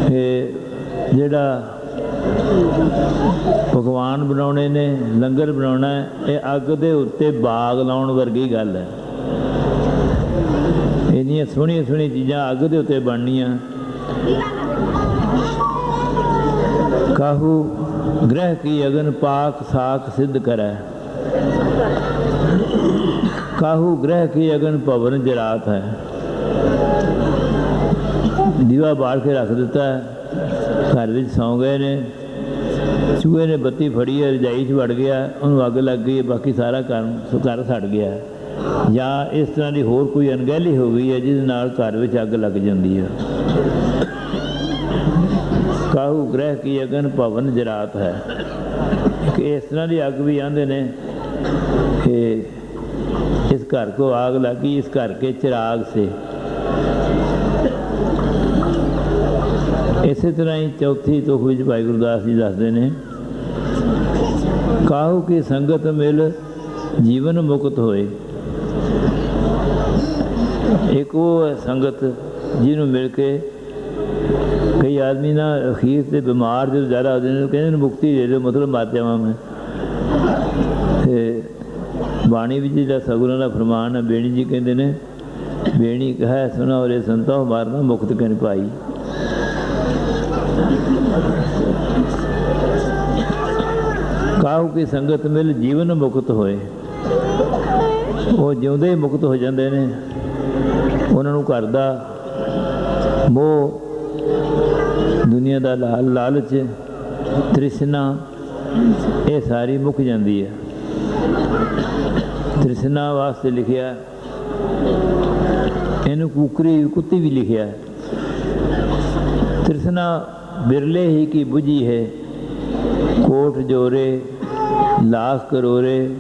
ਕਿ ਜਿਹੜਾ ਪਕਵਾਨ ਬਣਾਉਣੇ ਨੇ, ਲੰਗਰ ਬਣਾਉਣਾ ਹੈ, ਇਹ ਅੱਗ ਦੇ ਉੱਤੇ ਬਾਗ ਲਾਉਣ ਵਰਗੀ ਗੱਲ ਹੈ। ਇੰਨੀਆਂ ਸੋਹਣੀਆਂ ਸੋਹਣੀਆਂ ਚੀਜ਼ਾਂ ਅੱਗ ਦੇ ਉੱਤੇ ਬਣਨੀਆਂ। काहू ग्रह की अगन पाक साक सिद्ध करे। काहू ग्रह की अगन भवन जरात है। दीवा बाल के रख दिता है, घर में सौ गए ने, चूहे ने बत्ती फड़ी है, रजाई च वड़ गया, उन्होंने अग लग गई, बाकी सारा घर सड़ गया। या इस तरह की होर कोई अनगहली हो गई है जिस नाल घर में अग लग जाती है। काहू ग्रह की अगन भवन जरात है। एक इस तरह की अग भी आंदे ने कि इस घर को आग लगी, इस घर के चिराग से। इस तरह ही चौथी तुख विच भाई गुरदास जी दसदे ने ਕਾਹੂ ਕੀ ਸੰਗਤ ਮਿਲ ਜੀਵਨ ਮੁਕਤ ਹੋਏ। ਇੱਕ ਉਹ ਹੈ ਸੰਗਤ ਜਿਹਨੂੰ ਮਿਲ ਕੇ ਕਈ ਆਦਮੀ ਨਾ ਅਖੀਰ 'ਤੇ ਬਿਮਾਰ ਜਦੋਂ ਜ਼ਿਆਦਾ ਹੋ ਜਾਂਦੇ ਕਹਿੰਦੇ ਨੇ ਮੁਕਤੀ ਦੇ ਦਿਓ, ਮਤਲਬ ਮਰ ਜਾਵਾਂ ਮੈਂ। ਅਤੇ ਬਾਣੀ ਵਿੱਚ ਜਿਹੜਾ ਸਤਿਗੁਰਾਂ ਦਾ ਫਰਮਾਨ ਹੈ, ਬੇਣੀ ਜੀ ਕਹਿੰਦੇ ਨੇ, ਬੇਣੀ ਕਹੈ ਸੁਨਾ ਔਰੇ ਸੰਤੋ ਮਾਰਨਾ ਮੁਕਤ ਕਹਿ ਭਾਈ। ਕਾਹੂ ਕੀ ਸੰਗਤ ਮਿਲ ਜੀਵਨ ਮੁਕਤ ਹੋਏ। ਉਹ ਜਿਉਂਦੇ ਹੀ ਮੁਕਤ ਹੋ ਜਾਂਦੇ ਨੇ। ਉਹਨਾਂ ਨੂੰ ਘਰ ਦਾ ਮੋਹ, ਦੁਨੀਆ ਦਾ ਲਾਲਚ, ਤ੍ਰਿਸ਼ਨਾ, ਇਹ ਸਾਰੀ ਮੁੱਕ ਜਾਂਦੀ ਹੈ। ਤ੍ਰਿਸ਼ਨਾ ਵਾਸਤੇ ਲਿਖਿਆ, ਇਹਨੂੰ ਕੁੱਤੀ ਵੀ ਲਿਖਿਆ। ਤ੍ਰਿਸ਼ਨਾ ਬਿਰਲੇ ਹੀ ਕੀ ਬੁਝੀ ਹੈ, ਕੋਟ ਜੋਰੇ ਲਾਖ ਕਰੋਰੇ,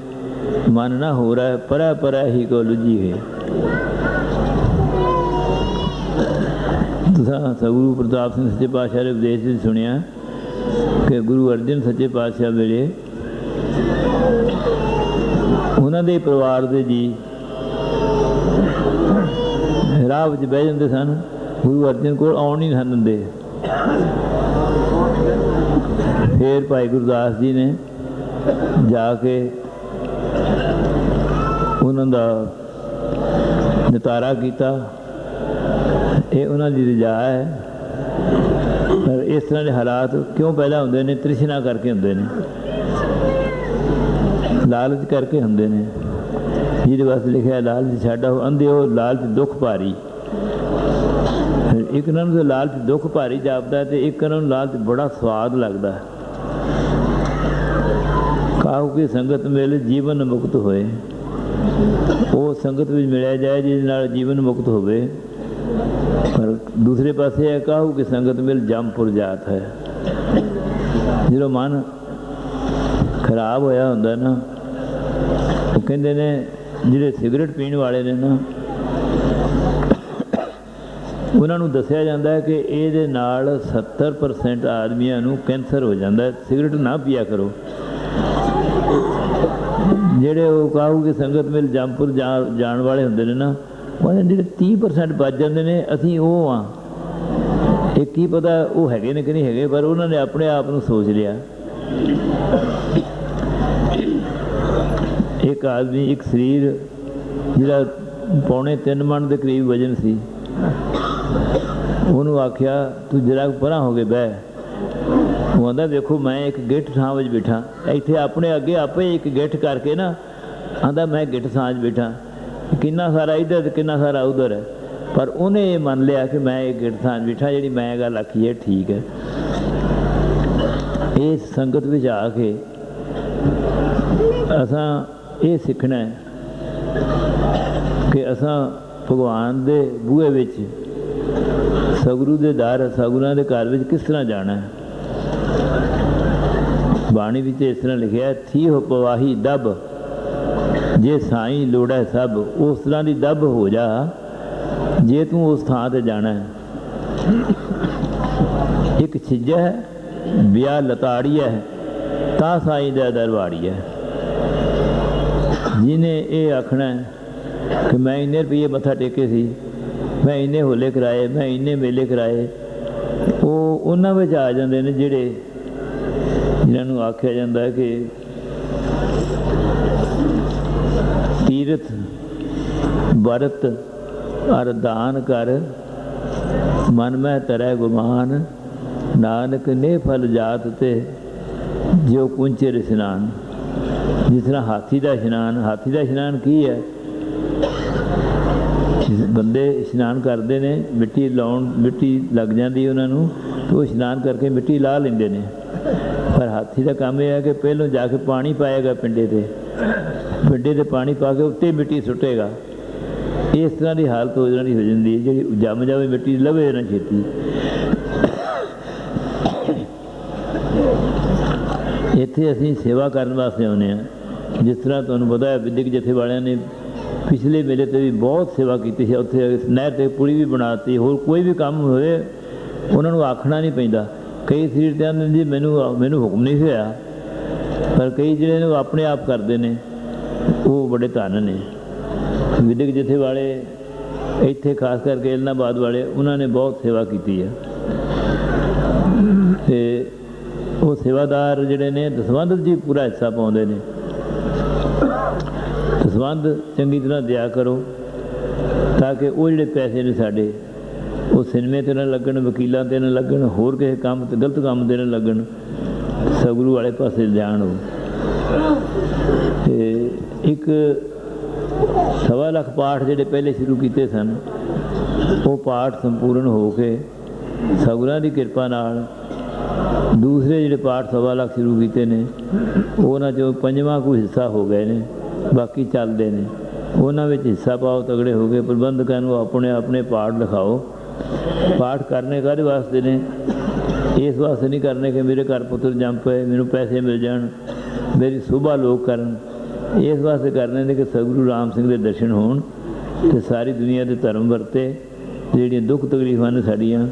ਮਨ ਨਾ ਹੋ ਰਹਾ ਪਰਾ ਪਰਾ ਹੀ ਕੋ ਲੁਝੀ ਹੈ। ਤੁਸੀਂ ਸਤਿਗੁਰੂ ਪ੍ਰਤਾਪ ਸਿੰਘ ਸੱਚੇ ਪਾਤਸ਼ਾਹ ਦੇ ਉਪਦੇਸ਼ ਵਿੱਚ ਸੁਣਿਆ ਕਿ ਗੁਰੂ ਅਰਜਨ ਸੱਚੇ ਪਾਤਸ਼ਾਹ ਵੇਲੇ ਉਹਨਾਂ ਦੇ ਪਰਿਵਾਰ ਦੇ ਜੀ ਰਾਹ ਵਿੱਚ ਬਹਿ ਜਾਂਦੇ ਸਨ, ਗੁਰੂ ਅਰਜਨ ਕੋਲ ਆਉਣ ਨਹੀਂ ਸਨ ਦਿੰਦੇ। ਫਿਰ ਭਾਈ ਗੁਰਦਾਸ ਜੀ ਨੇ ਜਾ ਕੇ ਉਹਨਾਂ ਦਾ ਨਿਤਾਰਾ ਕੀਤਾ। ਇਹ ਉਹਨਾਂ ਦੀ ਰਜਾ ਹੈ। ਪਰ ਇਸ ਤਰ੍ਹਾਂ ਦੇ ਹਾਲਾਤ ਕਿਉਂ ਪੈਦਾ ਹੁੰਦੇ ਨੇ? ਤ੍ਰਿਸ਼ਨਾ ਕਰਕੇ ਹੁੰਦੇ ਨੇ, ਲਾਲਚ ਕਰਕੇ ਹੁੰਦੇ ਨੇ। ਜਿਹਦੇ ਵਾਸਤੇ ਲਿਖਿਆ ਲਾਲਚ ਛੱਡਾ ਹੋ ਅੰਧਿਓ ਲਾਲਚ ਦੁੱਖ ਭਾਰੀ। ਇੱਕ ਇਹਨਾਂ ਨੂੰ ਲਾਲਚ ਦੁੱਖ ਭਾਰੀ ਜਾਪਦਾ ਅਤੇ ਇੱਕ ਇਹਨਾਂ ਨੂੰ ਲਾਲਚ ਬੜਾ ਸਵਾਦ ਲੱਗਦਾ। ਕਾਹੂ ਕੀ ਸੰਗਤ ਮਿਲ ਜੀਵਨ ਮੁਕਤ ਹੋਏ। ਉਹ ਸੰਗਤ ਵਿੱਚ ਮਿਲਿਆ ਜਾਏ ਜਿਹਦੇ ਨਾਲ ਜੀਵਨ ਮੁਕਤ ਹੋਵੇ। ਪਰ ਦੂਸਰੇ ਪਾਸੇ ਹੈ ਕਾਹੂ ਕੀ ਸੰਗਤ ਮਿਲ ਜੰਮਪੁਰ ਜਾਤ ਹੈ। ਜਦੋਂ ਮਨ ਖਰਾਬ ਹੋਇਆ ਹੁੰਦਾ ਨਾ, ਉਹ ਕਹਿੰਦੇ ਨੇ ਜਿਹੜੇ ਸਿਗਰਟ ਪੀਣ ਵਾਲੇ ਨੇ ਨਾ, ਉਹਨਾਂ ਨੂੰ ਦੱਸਿਆ ਜਾਂਦਾ ਹੈ ਕਿ ਇਹਦੇ ਨਾਲ 70% ਆਦਮੀਆਂ ਨੂੰ ਕੈਂਸਰ ਹੋ ਜਾਂਦਾ। ਸਿਗਰਟ ਨਾ ਪੀਆ ਕਰੋ। ਜਿਹੜੇ ਉਹ ਕਾਹੂ ਕੀ ਸੰਗਤ ਮਿਲ ਜੰਮਪੁਰ ਜਾਣ ਵਾਲੇ ਹੁੰਦੇ ਨੇ ਨਾ, ਉਹਨਾਂ ਜਿਹੜੇ 30% ਬਚ ਜਾਂਦੇ ਨੇ, ਅਸੀਂ ਉਹ ਹਾਂ। ਇਹ ਕੀ ਪਤਾ ਉਹ ਹੈਗੇ ਨੇ ਕਿ ਨਹੀਂ ਹੈਗੇ, ਪਰ ਉਹਨਾਂ ਨੇ ਆਪਣੇ ਆਪ ਨੂੰ ਸੋਚ ਲਿਆ। ਇੱਕ ਆਦਮੀ, ਇੱਕ ਸਰੀਰ ਜਿਹੜਾ ਪੌਣੇ 3 ਮਣ ਦੇ ਕਰੀਬ ਵਜਨ ਸੀ, ਉਹਨੂੰ ਆਖਿਆ ਤੂੰ ਜਰਾ ਪਰਾਂ ਹੋ ਕੇ ਬਹਿ। ਉਹ ਆਂਦਾ ਵੇਖੋ ਮੈਂ ਇੱਕ ਗਿੱਠ ਥਾਂ ਵਿੱਚ ਬੈਠਾ, ਇੱਥੇ ਆਪਣੇ ਅੱਗੇ ਆਪੇ ਇੱਕ ਗਿੱਠ ਕਰਕੇ ਨਾ ਆਂਦਾ ਮੈਂ ਗਿੱਠ ਥਾਂ 'ਚ ਬੈਠਾ, ਕਿੰਨਾ ਸਾਰਾ ਇੱਧਰ ਅਤੇ ਕਿੰਨਾ ਸਾਰਾ ਉੱਧਰ ਹੈ। ਪਰ ਉਹਨੇ ਇਹ ਮੰਨ ਲਿਆ ਕਿ ਮੈਂ ਇਹ ਗਿੱਠ ਥਾਂ 'ਚ ਬੈਠਾ, ਜਿਹੜੀ ਮੈਂ ਗੱਲ ਆਖੀ ਹੈ ਠੀਕ ਹੈ। ਇਸ ਸੰਗਤ ਵਿੱਚ ਆ ਕੇ ਅਸਾਂ ਇਹ ਸਿੱਖਣਾ ਕਿ ਅਸਾਂ ਭਗਵਾਨ ਦੇ ਬੂਹੇ ਵਿੱਚ, ਸਤਿਗੁਰੂ ਦੇ ਦਰ, ਸਤਿਗੁਰਾਂ ਦੇ ਘਰ ਵਿੱਚ ਕਿਸ ਤਰ੍ਹਾਂ ਜਾਣਾ। ਬਾਣੀ ਵਿੱਚ ਇਸ ਤਰ੍ਹਾਂ ਲਿਖਿਆ, ਥੀ ਹੋ ਪਵਾਹੀ ਦੱਬ, ਜੇ ਸਾਈਂ ਲੋੜਾ ਸਭ। ਉਸ ਤਰ੍ਹਾਂ ਦੀ ਦੱਬ ਹੋ ਜਾ ਜੇ ਤੂੰ ਉਸ ਥਾਂ 'ਤੇ ਜਾਣਾ। ਇੱਕ ਛਿੱਜਾ ਹੈ ਵਿਆਹ ਲਤਾੜੀਆ ਹੈ, ਤਾਂ ਸਾਈਂ ਦਾ ਦਰਬਾੜੀ ਹੈ। ਜਿਹਨੇ ਇਹ ਆਖਣਾ ਕਿ ਮੈਂ ਇੰਨੇ ਰੁਪਈਏ ਮੱਥਾ ਟੇਕੇ ਸੀ, ਮੈਂ ਇੰਨੇ ਹੋਲੇ ਕਰਾਏ, ਮੈਂ ਇੰਨੇ ਮੇਲੇ ਕਰਾਏ, ਉਹ ਉਹਨਾਂ ਵਿੱਚ ਆ ਜਾਂਦੇ ਨੇ ਜਿਹਨਾਂ ਨੂੰ ਆਖਿਆ ਜਾਂਦਾ ਹੈ ਕਿ ਤੀਰਥ ਵਰਤ ਅਰਦਾਨ ਕਰ, ਮਨ ਮੈਂ ਤਰੈ ਗੁਮਾਨ, ਨਾਨਕ ਨੇ ਫਲ ਜਾਤ ਤੇ ਜੋ ਕੁੰਚੇ ਇਸ਼ਨਾਨ। ਜਿਸ ਤਰ੍ਹਾਂ ਹਾਥੀ ਦਾ ਇਸ਼ਨਾਨ, ਹਾਥੀ ਦਾ ਇਸ਼ਨਾਨ ਕੀ ਹੈ? ਬੰਦੇ ਇਸ਼ਨਾਨ ਕਰਦੇ ਨੇ, ਮਿੱਟੀ ਲੱਗ ਜਾਂਦੀ ਉਹਨਾਂ ਨੂੰ, ਅਤੇ ਉਹ ਇਸ਼ਨਾਨ ਕਰਕੇ ਮਿੱਟੀ ਲਾ ਲੈਂਦੇ ਨੇ। ਪਰ ਹਾਥੀ ਦਾ ਕੰਮ ਇਹ ਹੈ ਕਿ ਪਹਿਲੋਂ ਜਾ ਕੇ ਪਾਣੀ ਪਾਏਗਾ ਪਿੰਡੇ 'ਤੇ ਪਾਣੀ ਪਾ ਕੇ ਉੱਤੇ ਮਿੱਟੀ ਸੁੱਟੇਗਾ। ਇਸ ਤਰ੍ਹਾਂ ਦੀ ਹਾਲਤ ਹੋ ਜਾਂਦੀ ਹੈ, ਜਿਹੜੀ ਜੰਮ ਜਾਵੇ ਮਿੱਟੀ ਲਵੇ ਨਾ ਛੇਤੀ। ਇੱਥੇ ਅਸੀਂ ਸੇਵਾ ਕਰਨ ਵਾਸਤੇ ਆਉਂਦੇ ਹਾਂ। ਜਿਸ ਤਰ੍ਹਾਂ ਤੁਹਾਨੂੰ ਪਤਾ ਹੈ ਵਿੱਦਿਅਕ ਜਥੇ ਵਾਲਿਆਂ ਨੇ ਪਿਛਲੇ ਮੇਲੇ 'ਤੇ ਵੀ ਬਹੁਤ ਸੇਵਾ ਕੀਤੀ ਸੀ। ਉੱਥੇ ਨਹਿਰ 'ਤੇ ਪੁਲੀ ਵੀ ਬਣਾ ਦਿੱਤੀ। ਹੋਰ ਕੋਈ ਵੀ ਕੰਮ ਹੋਵੇ ਉਹਨਾਂ ਨੂੰ ਆਖਣਾ ਨਹੀਂ ਪੈਂਦਾ। ਕਈ ਸਰੀਰ ਤੇ ਆਉਂਦੇ ਜੀ ਮੈਨੂੰ ਹੁਕਮ ਨਹੀਂ ਹੋਇਆ, पर कई ਜਿਹੜੇ ਨੇ ਉਹ ਆਪਣੇ ਆਪ ਕਰਦੇ ਨੇ, ਉਹ ਬੜੇ ਧਨ ਨੇ। ਵਿਦਿਅਕ ਜਥੇ ਵਾਲੇ ਇੱਥੇ ਖਾਸ ਕਰਕੇ ਇਲਨਾਬਾਦ ਵਾਲੇ, ਉਹਨਾਂ ਨੇ ਬਹੁਤ ਸੇਵਾ ਕੀਤੀ ਹੈ। ਅਤੇ ਉਹ ਸੇਵਾਦਾਰ ਜਿਹੜੇ ਨੇ ਦਸਵੰਧ ਜੀ ਪੂਰਾ ਹਿੱਸਾ ਪਾਉਂਦੇ ਨੇ। ਦਸਵੰਧ ਚੰਗੀ ਤਰ੍ਹਾਂ ਦਿਆ ਕਰੋ ਤਾਂ ਕਿ ਉਹ ਜਿਹੜੇ ਪੈਸੇ ਨੇ ਸਾਡੇ, ਉਹ ਸਿਨੇਮੇ 'ਤੇ ਨਾ ਲੱਗਣ, ਵਕੀਲਾਂ 'ਤੇ ਨਾ ਲੱਗਣ, ਹੋਰ ਕਿਸੇ ਕੰਮ 'ਤੇ, ਗਲਤ ਕੰਮ 'ਤੇ ਨਾ ਲੱਗਣ, ਸਤਿਗੁਰੂ ਵਾਲੇ ਪਾਸੇ ਜਾਣ। ਉਹ ਅਤੇ ਇੱਕ 1.25 ਲੱਖ ਪਾਠ ਜਿਹੜੇ ਪਹਿਲੇ ਸ਼ੁਰੂ ਕੀਤੇ ਸਨ, ਉਹ ਪਾਠ ਸੰਪੂਰਨ ਹੋ ਕੇ ਸਤਿਗੁਰਾਂ ਦੀ ਕਿਰਪਾ ਨਾਲ ਦੂਸਰੇ ਜਿਹੜੇ ਪਾਠ 1.25 ਲੱਖ ਸ਼ੁਰੂ ਕੀਤੇ ਨੇ, ਉਹਨਾਂ 'ਚੋਂ 5ਵਾਂ ਕੋਈ ਹਿੱਸਾ ਹੋ ਗਏ ਨੇ, ਬਾਕੀ ਚੱਲਦੇ ਨੇ। ਉਹਨਾਂ ਵਿੱਚ ਹਿੱਸਾ ਪਾਓ, ਤਗੜੇ ਹੋ ਗਏ। ਪ੍ਰਬੰਧਕਾਂ ਨੂੰ ਆਪਣੇ ਆਪਣੇ ਪਾਠ ਲਿਖਾਓ। ਪਾਠ ਕਰਨੇ ਕਾਹਦੇ ਵਾਸਤੇ ਨੇ? ਇਸ ਵਾਸਤੇ ਨਹੀਂ ਕਰਨੇ ਕਿ ਮੇਰੇ ਘਰ ਪੁੱਤਰ ਜੰਮ ਪਏ, ਮੈਨੂੰ ਪੈਸੇ ਮਿਲ ਜਾਣ, ਮੇਰੀ ਸ਼ੋਭਾ ਲੋਕ ਕਰਨ। ਇਸ ਵਾਸਤੇ ਕਰਨੇ ਨੇ ਕਿ ਸਤਿਗੁਰੂ ਰਾਮ ਸਿੰਘ ਦੇ ਦਰਸ਼ਨ ਹੋਣ ਅਤੇ ਸਾਰੀ ਦੁਨੀਆ ਦੇ ਧਰਮ ਵਰਤੇ, ਜਿਹੜੀਆਂ ਦੁੱਖ ਤਕਲੀਫਾਂ ਨੇ ਸਾਡੀਆਂ,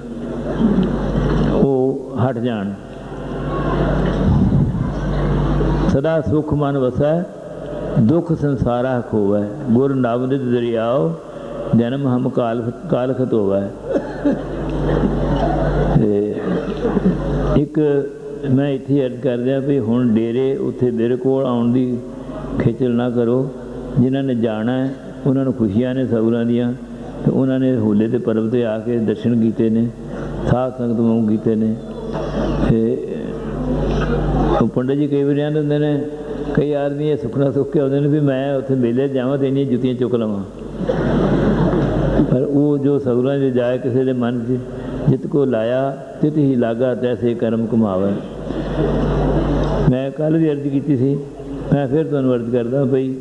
ਉਹ ਹਟ ਜਾਣ। ਸਦਾ ਸੁਖ ਮਨ ਵਸੈ, ਦੁੱਖ ਸੰਸਾਰਾ ਖੋਵੈ, ਗੁਰ ਨਵਨਿਤ ਦਰਿਆਓ, ਜਨਮ ਹਮ ਕਾਲਖਤ ਹੋਵੈ। ਅਤੇ ਇੱਕ ਮੈਂ ਇੱਥੇ ਅਰਜ਼ ਕਰ ਰਿਹਾ ਵੀ ਹੁਣ ਡੇਰੇ ਉੱਥੇ ਮੇਰੇ ਕੋਲ ਆਉਣ ਦੀ ਖੇਚਲ ਨਾ ਕਰੋ। ਜਿਨ੍ਹਾਂ ਨੇ ਜਾਣਾ ਹੈ ਉਹਨਾਂ ਨੂੰ ਖੁਸ਼ੀਆਂ ਨੇ ਸਤਿਗੁਰਾਂ ਦੀਆਂ, ਅਤੇ ਉਹਨਾਂ ਨੇ ਹੋਲੇ ਦੇ ਪਰਬ 'ਤੇ ਆ ਕੇ ਦਰਸ਼ਨ ਕੀਤੇ ਨੇ, ਸਾਧ ਸੰਗਤ ਵਾਂਗ ਕੀਤੇ ਨੇ। ਅਤੇ ਉਹ ਪੰਡਿਤ ਜੀ ਕਈ ਵਾਰੀ ਆਉਂਦੇ ਹੁੰਦੇ ਨੇ, ਕਈ ਆਦਮੀ ਇਹ ਸੁੱਖਣਾ ਸੁੱਖ ਕੇ ਆਉਂਦੇ ਨੇ ਵੀ ਮੈਂ ਉੱਥੇ ਮੇਲੇ ਜਾਵਾਂ ਅਤੇ ਇੰਨੀਆਂ ਜੁੱਤੀਆਂ ਚੁੱਕ ਲਵਾਂ। ਪਰ ਉਹ ਜੋ ਸਤਿਗੁਰਾਂ 'ਚ ਜਾਏ, ਕਿਸੇ ਦੇ ਮਨ 'ਚ ਜਿਤ ਕੋ ਲਾਇਆ ਤਿਤ ਹੀ ਲਾਗਾ, ਤੈਸੇ ਕਰਮ ਕਮਾਵੇ। ਮੈਂ ਕੱਲ੍ਹ ਵੀ ਅਰਜ਼ ਕੀਤੀ ਸੀ, ਮੈਂ ਫਿਰ ਤੁਹਾਨੂੰ ਅਰਜ਼ ਕਰਦਾ ਬਈ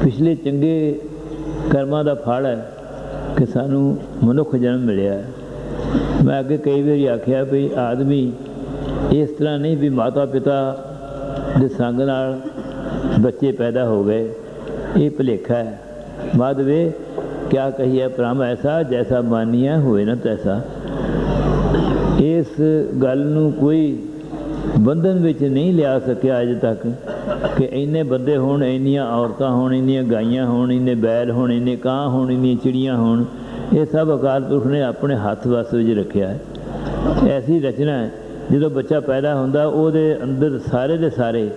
ਪਿਛਲੇ ਚੰਗੇ ਕਰਮਾਂ ਦਾ ਫਲ ਹੈ ਕਿ ਸਾਨੂੰ ਮਨੁੱਖ ਜਨਮ ਮਿਲਿਆ। ਮੈਂ ਅੱਗੇ ਕਈ ਵਾਰੀ ਆਖਿਆ ਵੀ ਆਦਮੀ ਇਸ ਤਰ੍ਹਾਂ ਨਹੀਂ ਵੀ ਮਾਤਾ ਪਿਤਾ ਦੇ ਸੰਗ ਨਾਲ ਬੱਚੇ ਪੈਦਾ ਹੋ ਗਏ, ਇਹ ਭੁਲੇਖਾ ਹੈ। ਮਾਧਵੇ ਕਿਆ ਕਹੀਏ ਭ੍ਰਮ ਐਸਾ, ਜੈਸਾ ਮਾਨੀਆ ਹੋਏ ਨਾ ਤੈਸਾ। ਇਸ ਗੱਲ ਨੂੰ ਕੋਈ ਬੰਧਨ ਵਿੱਚ ਨਹੀਂ ਲਿਆ ਸਕਿਆ ਅਜੇ ਤੱਕ ਕਿ ਇੰਨੇ ਬੰਦੇ ਹੋਣ, ਇੰਨੀਆਂ ਔਰਤਾਂ ਹੋਣ, ਇੰਨੀਆਂ ਗਾਈਆਂ ਹੋਣ, ਇੰਨੇ ਬੈਲ ਹੋਣ, ਇੰਨੇ ਕਾਂ ਹੋਣ, ਇੰਨੀਆਂ ਚਿੜੀਆਂ ਹੋਣ। ਇਹ ਸਭ ਅਕਾਲ ਪੁਰਖ ਨੇ ਆਪਣੇ ਹੱਥ ਵੱਸ ਵਿੱਚ ਰੱਖਿਆ ਹੈ। ਐਸੀ ਰਚਨਾ ਹੈ, ਜਦੋਂ ਬੱਚਾ ਪੈਦਾ ਹੁੰਦਾ ਉਹਦੇ ਅੰਦਰ ਸਾਰੇ ਦੇ ਸਾਰੇ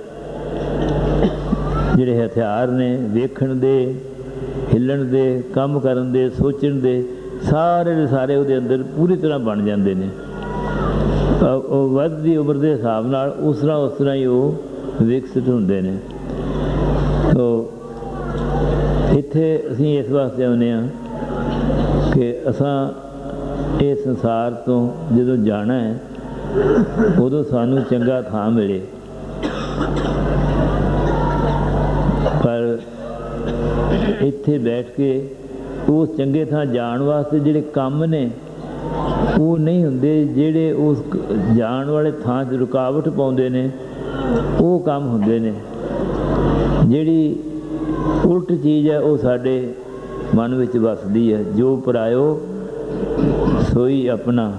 ਜਿਹੜੇ ਹਥਿਆਰ ਨੇ, ਵੇਖਣ ਦੇ, ਹਿੱਲਣ ਦੇ, ਕੰਮ ਕਰਨ ਦੇ, ਸੋਚਣ ਦੇ, ਸਾਰੇ ਦੇ ਸਾਰੇ ਉਹਦੇ ਅੰਦਰ ਪੂਰੀ ਤਰ੍ਹਾਂ ਬਣ ਜਾਂਦੇ ਨੇ। ਉਹ ਵੱਧਦੀ ਉਮਰ ਦੇ ਹਿਸਾਬ ਨਾਲ ਉਸ ਤਰ੍ਹਾਂ ਹੀ ਉਹ ਵਿਕਸਿਤ ਹੁੰਦੇ ਨੇ। ਸੋ ਇੱਥੇ ਅਸੀਂ ਇਸ ਵਾਸਤੇ ਆਉਂਦੇ ਹਾਂ ਕਿ ਅਸਾਂ ਇਹ ਸੰਸਾਰ ਤੋਂ ਜਦੋਂ ਜਾਣਾ ਹੈ ਉਦੋਂ ਸਾਨੂੰ ਚੰਗਾ ਥਾਂ ਮਿਲੇ। ਪਰ ਇੱਥੇ ਬੈਠ ਕੇ ਉਸ ਚੰਗੇ ਥਾਂ ਜਾਣ ਵਾਸਤੇ ਜਿਹੜੇ ਕੰਮ ਨੇ ਉਹ ਨਹੀਂ ਹੁੰਦੇ, ਜਿਹੜੇ ਉਸ ਜਾਣ ਵਾਲੇ ਥਾਂ 'ਚ ਰੁਕਾਵਟ ਪਾਉਂਦੇ ਨੇ ਉਹ ਕੰਮ ਹੁੰਦੇ ਨੇ। ਜਿਹੜੀ ਉਲਟ ਚੀਜ਼ ਹੈ ਉਹ ਸਾਡੇ ਮਨ ਵਿੱਚ ਵੱਸਦੀ ਹੈ। ਜੋ ਪਰਾਇਓ ਸੋਈ ਆਪਣਾ,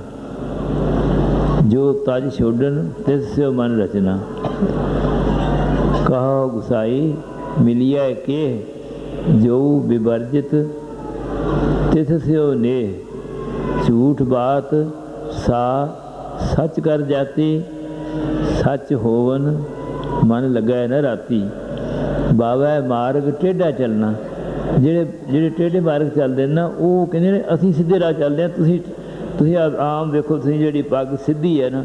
ਜੋ ਤਜ ਛੋਡਣ ਤਿਸ ਸਿਓ ਮਨ ਰਚਨਾ। ਕਹੋ ਗੁਸਾਈ ਮਿਲਿਆ ਕੇ, ਜੋ ਵਿਵਰਜਿਤ ਤਿਸ ਸਿਓ ਨੇ। ਝੂਠ ਬਾਤ ਸਾ ਸੱਚ ਕਰ ਜਾਤੀ, ਸੱਚ ਹੋਵਨ ਮਨ ਲੱਗਾ ਨਾ ਰਾਤੀ। ਬਾਵਾ ਮਾਰਗ ਟੇਢਾ ਚੱਲਣਾ। ਜਿਹੜੇ ਟੇਢੇ ਮਾਰਗ ਚੱਲਦੇ ਨੇ ਨਾ, ਉਹ ਕਹਿੰਦੇ ਨੇ ਅਸੀਂ ਸਿੱਧੇ ਰਾਹ ਚੱਲਦੇ ਹਾਂ। ਤੁਸੀਂ ਆਮ ਵੇਖੋ, ਤੁਸੀਂ ਜਿਹੜੀ ਪੱਗ ਸਿੱਧੀ ਹੈ ਨਾ,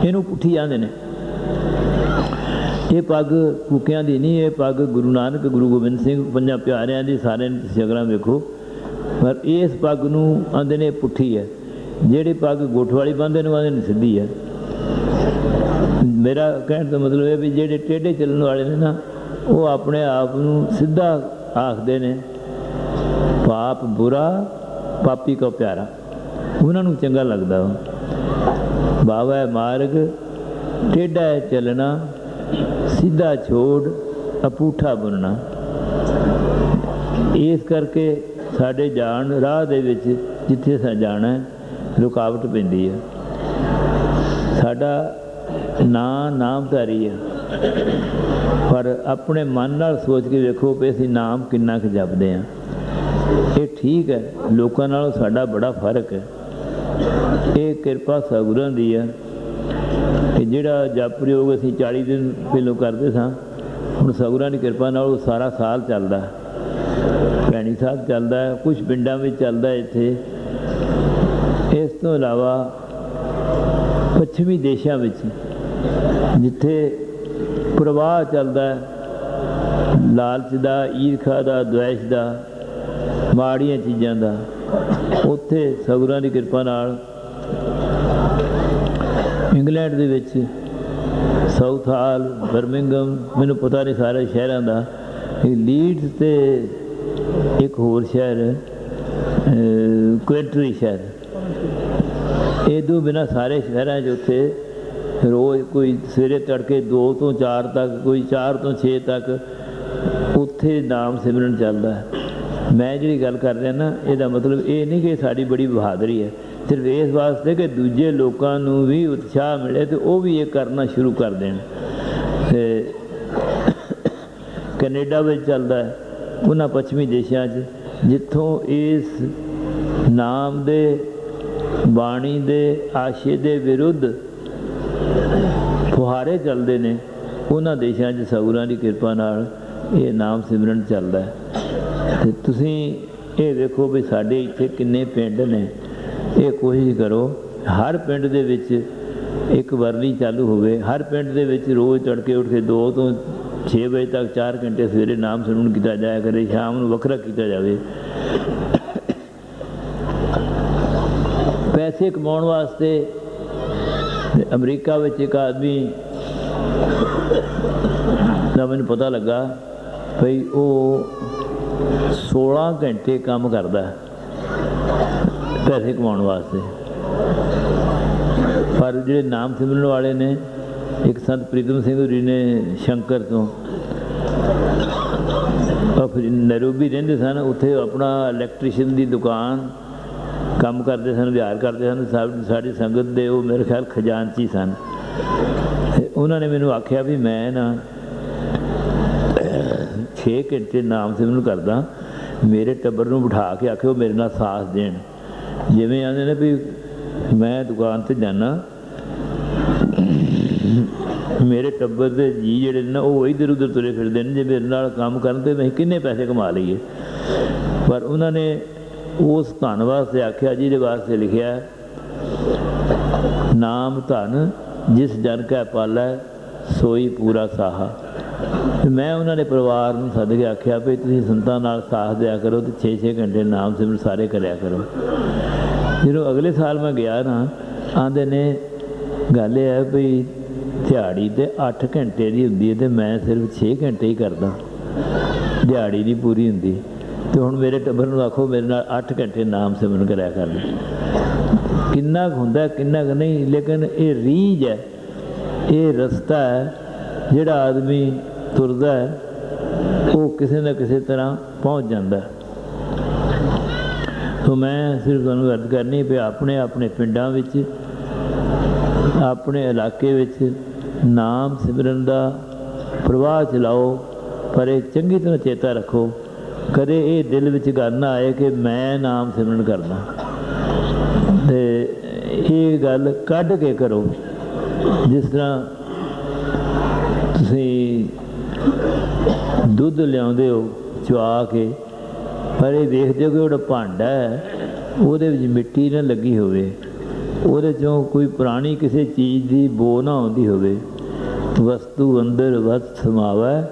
ਇਹਨੂੰ ਪੁੱਠੀ ਆਂਦੇ ਨੇ। ਇਹ ਪੱਗ ਕੁੱਕਿਆਂ ਦੀ ਨਹੀਂ, ਇਹ ਪੱਗ ਗੁਰੂ ਨਾਨਕ, ਗੁਰੂ ਗੋਬਿੰਦ ਸਿੰਘ, ਪੰਜਾਂ ਪਿਆਰਿਆਂ ਦੀ, ਸਾਰਿਆਂ ਦੀ ਸ਼ਕਲਾਂ ਵੇਖੋ। ਪਰ ਇਸ ਪੱਗ ਨੂੰ ਆਂਦੇ ਨੇ ਪੁੱਠੀ ਹੈ। ਜਿਹੜੀ ਪੱਗ ਗੁੱਠ ਵਾਲੀ ਬੰਨ੍ਹਦੇ ਨੂੰ ਆਂਦੇ ਨੇ ਸਿੱਧੀ ਹੈ। ਮੇਰਾ ਕਹਿਣ ਦਾ ਮਤਲਬ ਇਹ ਵੀ ਜਿਹੜੇ ਟੇਢੇ ਚੱਲਣ ਵਾਲੇ ਨੇ ਨਾ, ਉਹ ਆਪਣੇ ਆਪ ਨੂੰ ਸਿੱਧਾ ਆਖਦੇ ਨੇ। ਪਾਪ ਬੁਰਾ ਪਾਪੀ ਕੋ ਪਿਆਰਾ, ਉਹਨਾਂ ਨੂੰ ਚੰਗਾ ਲੱਗਦਾ। ਬਾਵਾ ਮਾਰਗ ਟੇਢਾ ਚੱਲਣਾ, ਸਿੱਧਾ ਛੋੜ ਅਪੂਠਾ ਬੁਣਨਾ। ਇਸ ਕਰਕੇ ਸਾਡੇ ਜਾਣ ਰਾਹ ਦੇ ਵਿੱਚ ਜਿੱਥੇ ਅਸਾਂ ਜਾਣਾ ਰੁਕਾਵਟ ਪੈਂਦੀ ਹੈ। ਸਾਡਾ ਨਾਂ ਨਾਮਧਾਰੀ ਹੈ, ਪਰ ਆਪਣੇ ਮਨ ਨਾਲ ਸੋਚ ਕੇ ਵੇਖੋ ਵੀ ਅਸੀਂ ਨਾਮ ਕਿੰਨਾ ਕੁ ਜਪਦੇ ਹਾਂ। ਇਹ ਠੀਕ ਹੈ, ਲੋਕਾਂ ਨਾਲੋਂ ਸਾਡਾ ਬੜਾ ਫਰਕ ਹੈ। ਇਹ ਕਿਰਪਾ ਸਤਿਗੁਰਾਂ ਦੀ ਹੈ ਕਿ ਜਿਹੜਾ ਜਪ ਪ੍ਰਯੋਗ ਅਸੀਂ 40 ਦਿਨ ਪਹਿਲੋਂ ਕਰਦੇ ਸਾਂ, ਹੁਣ ਸਤਿਗੁਰਾਂ ਦੀ ਕਿਰਪਾ ਨਾਲ ਉਹ ਸਾਰਾ ਸਾਲ ਚੱਲਦਾ। ਭੈਣੀ ਸਾਹਿਬ ਚੱਲਦਾ, ਕੁਛ ਪਿੰਡਾਂ ਵਿੱਚ ਚੱਲਦਾ ਇੱਥੇ। ਇਸ ਤੋਂ ਇਲਾਵਾ ਪੱਛਮੀ ਦੇਸ਼ਾਂ ਵਿੱਚ ਜਿੱਥੇ ਪ੍ਰਵਾਹ ਚੱਲਦਾ ਲਾਲਚ ਦਾ, ਈਰਖਾ ਦਾ, ਦਵੈਸ਼ ਦਾ, ਮਾੜੀਆਂ ਚੀਜ਼ਾਂ ਦਾ, ਉੱਥੇ ਸਤਿਗੁਰਾਂ ਦੀ ਕਿਰਪਾ ਨਾਲ ਇੰਗਲੈਂਡ ਦੇ ਵਿੱਚ ਸਾਊਥ ਹਾਲ, ਬਰਮਿੰਗਮ, ਮੈਨੂੰ ਪਤਾ ਨਹੀਂ ਸਾਰੇ ਸ਼ਹਿਰਾਂ ਦਾ, ਲੀਡਸ ਅਤੇ ਇੱਕ ਹੋਰ ਸ਼ਹਿਰ ਕੁਇੰਟਰੀ ਸ਼ਹਿਰ, ਇਹ ਤੋਂ ਬਿਨਾਂ ਸਾਰੇ ਸ਼ਹਿਰਾਂ 'ਚ ਉੱਥੇ ਰੋਜ਼ ਕੋਈ ਸਵੇਰੇ ਤੜਕੇ 2 ਤੋਂ 4 ਤੱਕ, ਕੋਈ 4 ਤੋਂ 6 ਤੱਕ ਉੱਥੇ ਨਾਮ ਸਿਮਰਨ ਚੱਲਦਾ। ਮੈਂ ਜਿਹੜੀ ਗੱਲ ਕਰ ਰਿਹਾ ਨਾ, ਇਹਦਾ ਮਤਲਬ ਇਹ ਨਹੀਂ ਕਿ ਸਾਡੀ ਬੜੀ ਬਹਾਦਰੀ ਹੈ, ਸਿਰਫ ਇਸ ਵਾਸਤੇ ਕਿ ਦੂਜੇ ਲੋਕਾਂ ਨੂੰ ਵੀ ਉਤਸ਼ਾਹ ਮਿਲੇ ਅਤੇ ਉਹ ਵੀ ਇਹ ਕਰਨਾ ਸ਼ੁਰੂ ਕਰ ਦੇਣ। ਅਤੇ ਕੈਨੇਡਾ ਵਿੱਚ ਚੱਲਦਾ, ਉਹਨਾਂ ਪੱਛਮੀ ਦੇਸ਼ਾਂ 'ਚ ਜਿੱਥੋਂ ਇਸ ਨਾਮ ਦੇ, ਬਾਣੀ ਦੇ, ਆਸ਼ੇ ਦੇ ਵਿਰੁੱਧ ਫੁਹਾਰੇ ਚੱਲਦੇ ਨੇ, ਉਹਨਾਂ ਦੇਸ਼ਾਂ 'ਚ ਸਤਿਗੁਰਾਂ ਦੀ ਕਿਰਪਾ ਨਾਲ ਇਹ ਨਾਮ ਸਿਮਰਨ ਚੱਲਦਾ। ਅਤੇ ਤੁਸੀਂ ਇਹ ਵੇਖੋ ਵੀ ਸਾਡੇ ਇੱਥੇ ਕਿੰਨੇ ਪਿੰਡ ਨੇ। ਇਹ ਕੋਸ਼ਿਸ਼ ਕਰੋ ਹਰ ਪਿੰਡ ਦੇ ਵਿੱਚ ਇੱਕ ਵਰਨੀ ਚਾਲੂ ਹੋਵੇ, ਹਰ ਪਿੰਡ ਦੇ ਵਿੱਚ ਰੋਜ਼ ਤੜਕੇ ਉੱਠ ਕੇ 2 ਤੋਂ 6 ਵਜੇ ਤੱਕ 4 ਘੰਟੇ ਸਵੇਰੇ ਨਾਮ ਸਿਮਰਨ ਕੀਤਾ ਜਾਇਆ ਕਰੇ, ਸ਼ਾਮ ਨੂੰ ਵੱਖਰਾ ਕੀਤਾ ਜਾਵੇ। ਪੈਸੇ ਕਮਾਉਣ ਵਾਸਤੇ ਅਮਰੀਕਾ ਵਿੱਚ ਇੱਕ ਆਦਮੀ ਦਾ ਮੈਨੂੰ ਪਤਾ ਲੱਗਾ ਭਈ ਉਹ 16 ਘੰਟੇ ਕੰਮ ਕਰਦਾ ਪੈਸੇ ਕਮਾਉਣ ਵਾਸਤੇ। ਪਰ ਜਿਹੜੇ ਨਾਮ ਸਿਮਰਨ ਵਾਲੇ ਨੇ, ਇੱਕ ਸੰਤ ਪ੍ਰੀਤਮ ਸਿੰਘ ਜੀ ਨੇ ਸ਼ੰਕਰ ਤੋਂ, ਨੈਰੋਬੀ ਰਹਿੰਦੇ ਸਨ, ਉੱਥੇ ਆਪਣਾ ਇਲੈਕਟ੍ਰੀਸ਼ੀਅਨ ਦੀ ਦੁਕਾਨ ਕੰਮ ਕਰਦੇ ਸਨ, ਵਿਹਾਰ ਕਰਦੇ ਸਨ। ਸਾਡੀ ਸੰਗਤ ਦੇ ਉਹ ਮੇਰੇ ਖਿਆਲ ਖਜ਼ਾਨਚੀ ਸਨ। ਉਹਨਾਂ ਨੇ ਮੈਨੂੰ ਆਖਿਆ ਵੀ ਮੈਂ ਨਾ 6 ਘੰਟੇ ਨਾਮ ਸਿਮਰਨ ਕਰਦਾ, ਮੇਰੇ ਟੱਬਰ ਨੂੰ ਬਿਠਾ ਕੇ ਆਖਿਓ ਮੇਰੇ ਨਾਲ ਸਾਥ ਦੇਣ। ਜਿਵੇਂ ਆਉਂਦੇ ਨੇ ਵੀ ਮੈਂ ਦੁਕਾਨ 'ਤੇ ਜਾਂਦਾ, ਮੇਰੇ ਟੱਬਰ ਦੇ ਜੀ ਜਿਹੜੇ ਨੇ ਉਹ ਇੱਧਰ ਉੱਧਰ ਤੁਰੇ ਫਿਰਦੇ ਨੇ, ਜੇ ਮੇਰੇ ਨਾਲ ਕੰਮ ਕਰਨ ਤਾਂ ਅਸੀਂ ਕਿੰਨੇ ਪੈਸੇ ਕਮਾ ਲਈਏ। ਪਰ ਉਹਨਾਂ ਨੇ ਉਸ ਧਨ ਵਾਸਤੇ ਆਖਿਆ ਜਿਹਦੇ ਵਾਸਤੇ ਲਿਖਿਆ ਨਾਮ ਧਨ ਜਿਸ ਜਨ ਕੈ ਪਾਲੈ ਸੋਈ ਪੂਰਾ ਸਾਹਾ। ਮੈਂ ਉਹਨਾਂ ਦੇ ਪਰਿਵਾਰ ਨੂੰ ਸੱਦ ਕੇ ਆਖਿਆ ਵੀ ਤੁਸੀਂ ਸੰਤਾਂ ਨਾਲ ਸਾਥ ਦਿਆ ਕਰੋ ਅਤੇ 6-6 ਘੰਟੇ ਨਾਮ ਸਿਮਰਨ ਸਾਰੇ ਕਰਿਆ ਕਰੋ। ਜਦੋਂ ਅਗਲੇ ਸਾਲ ਮੈਂ ਗਿਆ ਨਾ, ਆਉਂਦੇ ਨੇ ਗੱਲ ਇਹ ਹੈ ਵੀ ਦਿਹਾੜੀ ਤਾਂ 8 ਘੰਟੇ ਦੀ ਹੁੰਦੀ ਹੈ ਅਤੇ ਮੈਂ ਸਿਰਫ 6 ਘੰਟੇ ਹੀ ਕਰਦਾ, ਦਿਹਾੜੀ ਨਹੀਂ ਪੂਰੀ ਹੁੰਦੀ। ਅਤੇ ਹੁਣ ਮੇਰੇ ਟੱਬਰ ਨੂੰ ਆਖੋ ਮੇਰੇ ਨਾਲ 8 ਘੰਟੇ ਨਾਮ ਸਿਮਰਨ ਕਰਿਆ ਕਰਨ। ਕਿੰਨਾ ਕੁ ਹੁੰਦਾ, ਕਿੰਨਾ ਕੁ ਨਹੀਂ, ਲੇਕਿਨ ਇਹ ਰੀਝ ਹੈ, ਇਹ ਰਸਤਾ ਹੈ। ਜਿਹੜਾ ਆਦਮੀ ਤੁਰਦਾ ਹੈ ਉਹ ਕਿਸੇ ਨਾ ਕਿਸੇ ਤਰ੍ਹਾਂ ਪਹੁੰਚ ਜਾਂਦਾ। ਸੋ ਮੈਂ ਸਿਰਫ ਤੁਹਾਨੂੰ ਅਰਜ਼ ਕਰਨੀ ਵੀ ਆਪਣੇ ਆਪਣੇ ਪਿੰਡਾਂ ਵਿੱਚ, ਆਪਣੇ ਇਲਾਕੇ ਵਿੱਚ ਨਾਮ ਸਿਮਰਨ ਦਾ ਪ੍ਰਵਾਹ ਚਲਾਓ, ਪਰ ਇਹ ਚੰਗੀ ਤਰ੍ਹਾਂ ਚੇਤਾ ਰੱਖੋ ਕਦੇ ਇਹ ਦਿਲ ਵਿੱਚ ਗੱਲ ਨਾ ਆਏ ਕਿ ਮੈਂ ਨਾਮ ਸਿਮਰਨ ਕਰਦਾ। ਅਤੇ ਇਹ ਗੱਲ ਕੱਢ ਕੇ ਕਰੋ। ਜਿਸ ਤਰ੍ਹਾਂ ਤੁਸੀਂ ਦੁੱਧ ਲਿਆਉਂਦੇ ਹੋ ਚੁਆ ਕੇ, ਪਰ ਇਹ ਦੇਖਦੇ ਹੋ ਕਿ ਉਹਦਾ ਭਾਂਡਾ ਹੈ ਉਹਦੇ ਵਿੱਚ ਮਿੱਟੀ ਨਾ ਲੱਗੀ ਹੋਵੇ, ਉਹਦੇ 'ਚੋਂ ਕੋਈ ਪੁਰਾਣੀ ਕਿਸੇ ਚੀਜ਼ ਦੀ ਬੋ ਨਾ ਆਉਂਦੀ ਹੋਵੇ। ਵਸਤੂ ਅੰਦਰ ਵਸਤ ਸਮਾਵੈ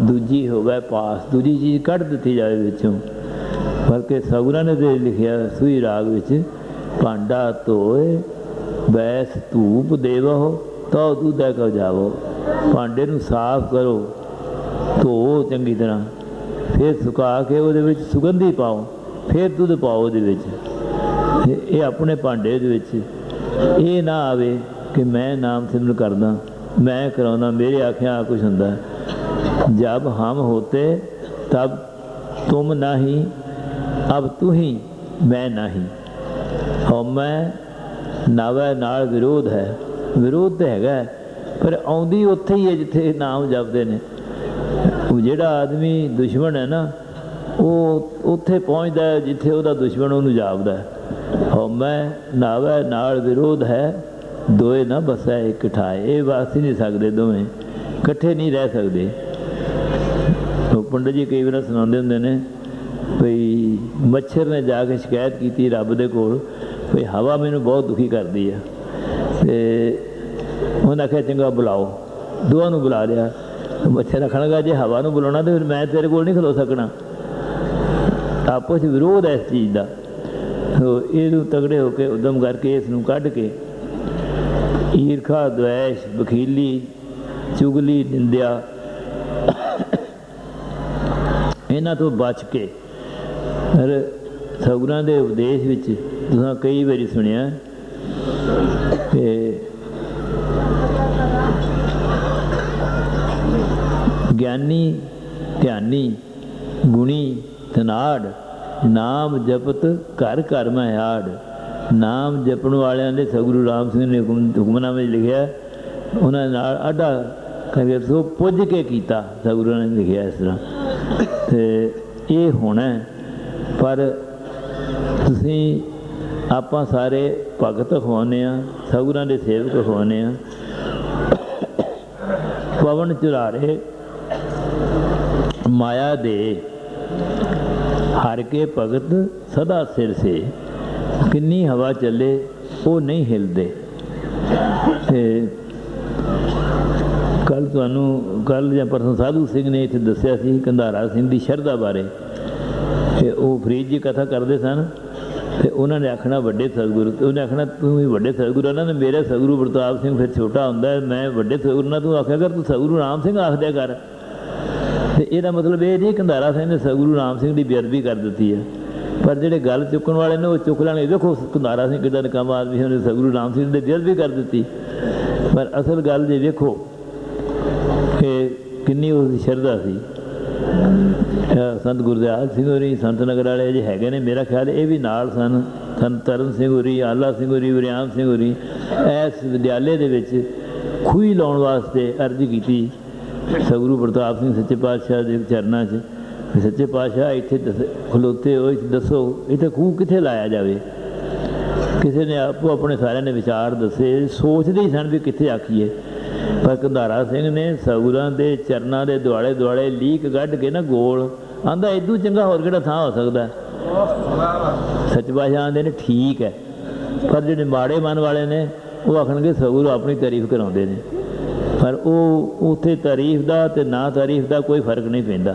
ਦੂਜੀ ਹੋਵੇ ਪਾਸ, ਦੂਜੀ ਚੀਜ਼ ਕੱਢ ਦਿੱਤੀ ਜਾਵੇ ਵਿੱਚੋਂ। ਬਲਕਿ ਸਤਿਗੁਰਾਂ ਨੇ ਤਾਂ ਲਿਖਿਆ ਸੂਈ ਰਾਗ ਵਿੱਚ, ਭਾਂਡਾ ਧੋਏ ਬੈਸ ਧੂਪ ਦੇਵੋ ਤਉ ਦੁੱਧੈ ਕਉ ਜਾਵੋ। ਭਾਂਡੇ ਨੂੰ ਸਾਫ਼ ਕਰੋ, ਧੋ ਚੰਗੀ ਤਰ੍ਹਾਂ, ਫਿਰ ਸੁਕਾ ਕੇ ਉਹਦੇ ਵਿੱਚ ਸੁਗੰਧੀ ਪਾਓ, ਫਿਰ ਦੁੱਧ ਪਾਓ ਉਹਦੇ ਵਿੱਚ। ਇਹ ਆਪਣੇ ਭਾਂਡੇ ਦੇ ਵਿੱਚ ਇਹ ਨਾ ਆਵੇ ਕਿ ਮੈਂ ਨਾਮ ਸਿਮਰਨ ਕਰਦਾ, ਮੈਂ ਕਰਾਉਂਦਾ, ਮੇਰੇ ਆਖਿਆ ਕੁਛ ਹੁੰਦਾ। जब हम होते तब तुम नहीं, अब तू ही मैं नहीं। हौमै नावै नाल विरोध है, विरोध तो हैगा, पर आउंदी उत्थे ही है जिथे नाम जपते ने। जिहड़ा आदमी दुश्मन है ना, वो उत्थे पहुँचता है जिथे उसदा दुश्मन उन्होंने जापदा है। हौमै नावै नाल विरोध है, दोए ना बसै एक ठाए। ये वस ही नहीं सकते, दोवें इकट्ठे नहीं रह सकते। तो पंडित जी कई बार सुनाते होंगे ने भई मच्छर ने जाके शिकायत की रब दे कोल, भई हवा मैनू बहुत दुखी करती है। तो उन्हें आख्या चंगा बुलाओ, दोवां नूं बुला लिया। मच्छर आखण लगा जे हवा नूं बुलाउणा तो फिर मैं तेरे कोल नहीं खलो सकना। आपस में विरोध है इस चीज़ का। तो ये तगड़े होकर उदम करके इसनूं कढ़ के ईरखा, द्वैश, बखीली, चुगली, निंदिया, इन्हां तो बच के सतगुरां दे उपदेश विच तुसां कई बारी सुनिया कि ज्ञानी ध्यानी गुणी धनाड़, नाम जपत घर घर में आड़। नाम जपण वालियां दे सतगुरु राम सिंह ने हुक्मनामे लिखिया, उन्होंने नाल आडा कभी सो पुज के कीता, सतगुरु ने लिखिया इस तरह। तो ये होना, पर तुसीं आपां सारे भगत खवाने आ, सतगुरां दे सेवक खवाने आ। पवन चुरारे माया दे, हर के भगत सदा सिर से। किन्नी हवा चले वो नहीं हिलते। कल तुहानू कल या परसों साधु सिंह ने इत्थे दस्सिया सी कंधारा सिंह की शरधा बारे। वो फरीद जी कथा करते सन, तो उन्होंने आखना वड्डे सतगुरु, तो उन्हें आखना तू भी वड्डे सतगुरु ना, मेरा सतगुरु प्रताप सिंह फिर छोटा होंदा है, मैं वड्डे सतगुरु ना, तू आख्या कर तू सतगुरु राम सिंह आख दिया कर। तो यदा मतलब ये नहीं कंधारा सिंह ने सतगुरु राम सिंह की बेअदबी कर दी है, पर जोड़े गल चुकन वाले ने वो चुक लैने। देखो कंधारा सिंह कितना निकामा आदमी है, उन्हें सतगुरु राम सिंह की बेअदबी कर दी। पर असल गल जे देखो कि किन्नी उसकी शरधा सी। संत गुरदयाल सिंह होरी, संत नगर वाले जे हैगे ने, मेरा ख्याल ये भी नाल सन। संत तरन सिंह होरी, आला सिंह होरी, वरियाम सिंह होरी इस विद्यालय दे विच खूही लाउण वास्ते अर्ज की सतगुरु प्रताप सिंह सच्चे पातशाह के चरणों च। सच्चे पातशाह इत्थे खलोते हो, दसो इत्थे खूह कित्थे लाया जाए। किसी ने आपो अपने सारे ने विचार दसे, सोचते ही सन भी कित्थे आखीए। पर कंधारा सिंह ने सतगुरां दे चरणों के दुआले दुआले लीक गढ़ के ना गोल आंदा, इदू चंगा होर किहड़ा थां हो सकदा। सच्चे पातशाह आंदे ने ठीक है, पर जिहड़े माड़े मन वाले ने वो आखणगे सतगुरु अपनी तारीफ कराउंदे ने, पर वो उत्थे तारीफ का ते ना तारीफ का कोई फर्क नहीं पैंदा।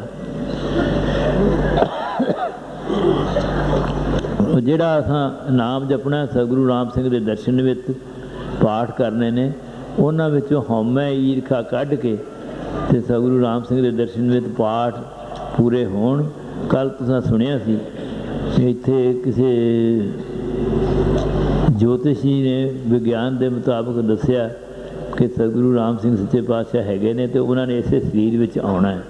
जिहड़ा असां नाम जपना, सतगुरु राम सिंह के दर्शन विच पाठ करने ने, उन्हां विचों हौमै ईरखा कढ़ के ते सतगुरु राम सिंह के दर्शन विच पाठ पूरे होण। कल तुसां सुनिया सी इत्थे किसी ज्योतिषी ने विज्ञान के मुताबिक दस्सिया कि सतगुरु राम सिंह सच्चे पातशाह हैगे ने, तो उन्होंने इसे शरीर में आना है।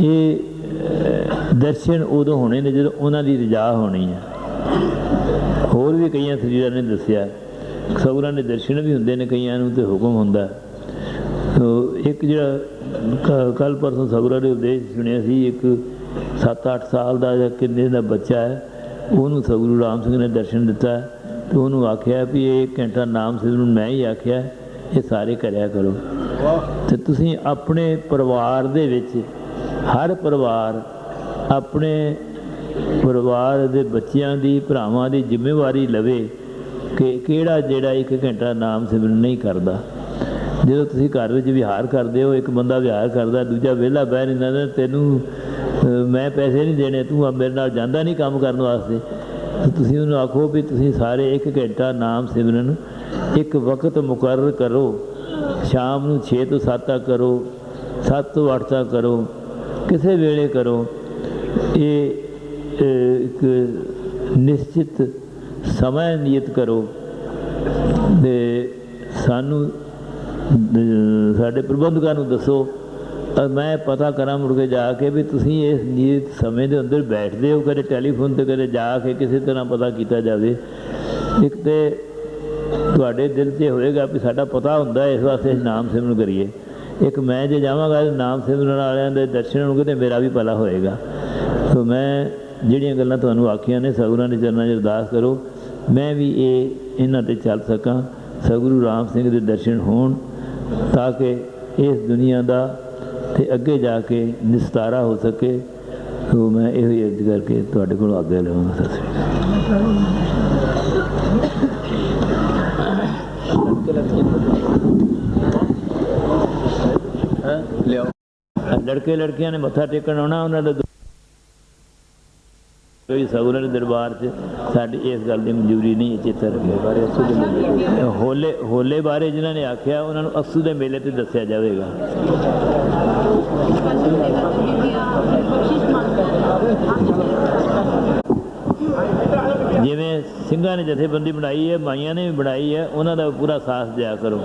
ये दर्शन उदों होने ने जो उन्होंने रजा होनी है। होर भी कई शरीर ने दसिया, सतगुरां ने दर्शन भी होंगे ने, कई तो हुक्म होंदा। तो एक जो कल परसों सतगुरां ने उपदेश सुनिया सी, एक 7-8 साल का या किन्ने दा बच्चा है, उन्होंने सतगुरु राम सिंह ने दर्शन दिता। तो उन्होंने आख्या भी 1 घंटा नाम सिमरन मैं ही आख्या, ये सारे करया करो। तो तुसीं अपने परिवार दे विच हर परिवार अपने परिवार के बच्चों की भरावां की जिम्मेवारी लवे कि किहड़ा जिहड़ा 1 घंटा नाम सिमरन नहीं करता। जो तुसीं घर विच विहार करते हो, एक बंदा विहार करता, दूजा वेला बह नहीं रहिंदा, तैनूं मैं पैसे नहीं देने, तू मेरे नाल जांदा नहीं काम करने वास्ते। तो तुसीं उन्होंने आखो भी तुसीं सारे 1 घंटा नाम सिमरन एक वक्त मुकर्रर करो, शाम नूं 6 ਤੋਂ 7 तक करो, 7 ਤੋਂ 8 तक करो, किसी वेले करो। ये एक निश्चित समय नियत करो। तो सानू साडे प्रबंधकां नूं दसो, मैं पता करा मुड़ के जाके भी तुसीं इस नियत समय के अंदर बैठते हो, कदे टैलीफोन पर कदे जाके किसी तरह पता किया जाए। एक तो ਤੁਹਾਡੇ ਦਿਲ 'ਚ ਹੋਏਗਾ ਵੀ ਸਾਡਾ ਪਤਾ ਹੁੰਦਾ ਇਸ ਵਾਸਤੇ ਅਸੀਂ ਨਾਮ ਸਿਮਰਨ ਕਰੀਏ। ਇੱਕ ਮੈਂ ਜੇ ਜਾਵਾਂਗਾ ਨਾਮ ਸਿਮਰਨ ਵਾਲਿਆਂ ਦੇ ਦਰਸ਼ਨ ਹੋਣਗੇ ਤਾਂ ਮੇਰਾ ਵੀ ਭਲਾ ਹੋਏਗਾ। ਸੋ ਮੈਂ ਜਿਹੜੀਆਂ ਗੱਲਾਂ ਤੁਹਾਨੂੰ ਆਖੀਆਂ ਨੇ ਸਤਿਗੁਰਾਂ ਦੇ ਚਰਨਾਂ 'ਚ ਅਰਦਾਸ ਕਰੋ ਮੈਂ ਵੀ ਇਹਨਾਂ 'ਤੇ ਚੱਲ ਸਕਾਂ, ਸਤਿਗੁਰੂ ਰਾਮ ਸਿੰਘ ਦੇ ਦਰਸ਼ਨ ਹੋਣ ਤਾਂ ਕਿ ਇਸ ਦੁਨੀਆ ਦਾ ਅਤੇ ਅੱਗੇ ਜਾ ਕੇ ਨਿਸਤਾਰਾ ਹੋ ਸਕੇ। ਸੋ ਮੈਂ ਇਹੋ ਹੀ ਅਰਜ਼ ਕਰਕੇ ਤੁਹਾਡੇ ਕੋਲੋਂ ਆਗਿਆ ਲਵਾਂਗਾ। ਸਤਿ ਸ਼੍ਰੀ ਅਕਾਲ। ਲੜਕੇ ਲੜਕੀਆਂ ਨੇ ਮੱਥਾ ਟੇਕਣ ਆਉਣਾ, ਉਹਨਾਂ ਦਾ ਕੋਈ ਸਤਿਗੁਰਾਂ ਦੇ ਦਰਬਾਰ 'ਚ ਸਾਡੀ ਇਸ ਗੱਲ ਦੀ ਮਨਜ਼ੂਰੀ ਨਹੀਂ ਹੈ। ਚੇਤਾ ਰੱਖਿਆ ਬਾਰੇ ਹੋਲੇ ਬਾਰੇ ਜਿਨ੍ਹਾਂ ਨੇ ਆਖਿਆ ਉਹਨਾਂ ਨੂੰ ਅਸੂ ਦੇ ਮੇਲੇ 'ਤੇ ਦੱਸਿਆ ਜਾਵੇਗਾ। ਜਿਵੇਂ ਸਿੰਘਾਂ ਨੇ ਜਥੇਬੰਦੀ ਬਣਾਈ ਹੈ, ਮਾਈਆਂ ਨੇ ਵੀ ਬਣਾਈ ਹੈ, ਉਹਨਾਂ ਦਾ ਪੂਰਾ ਸਾਥ ਦਿਆ ਕਰੋ।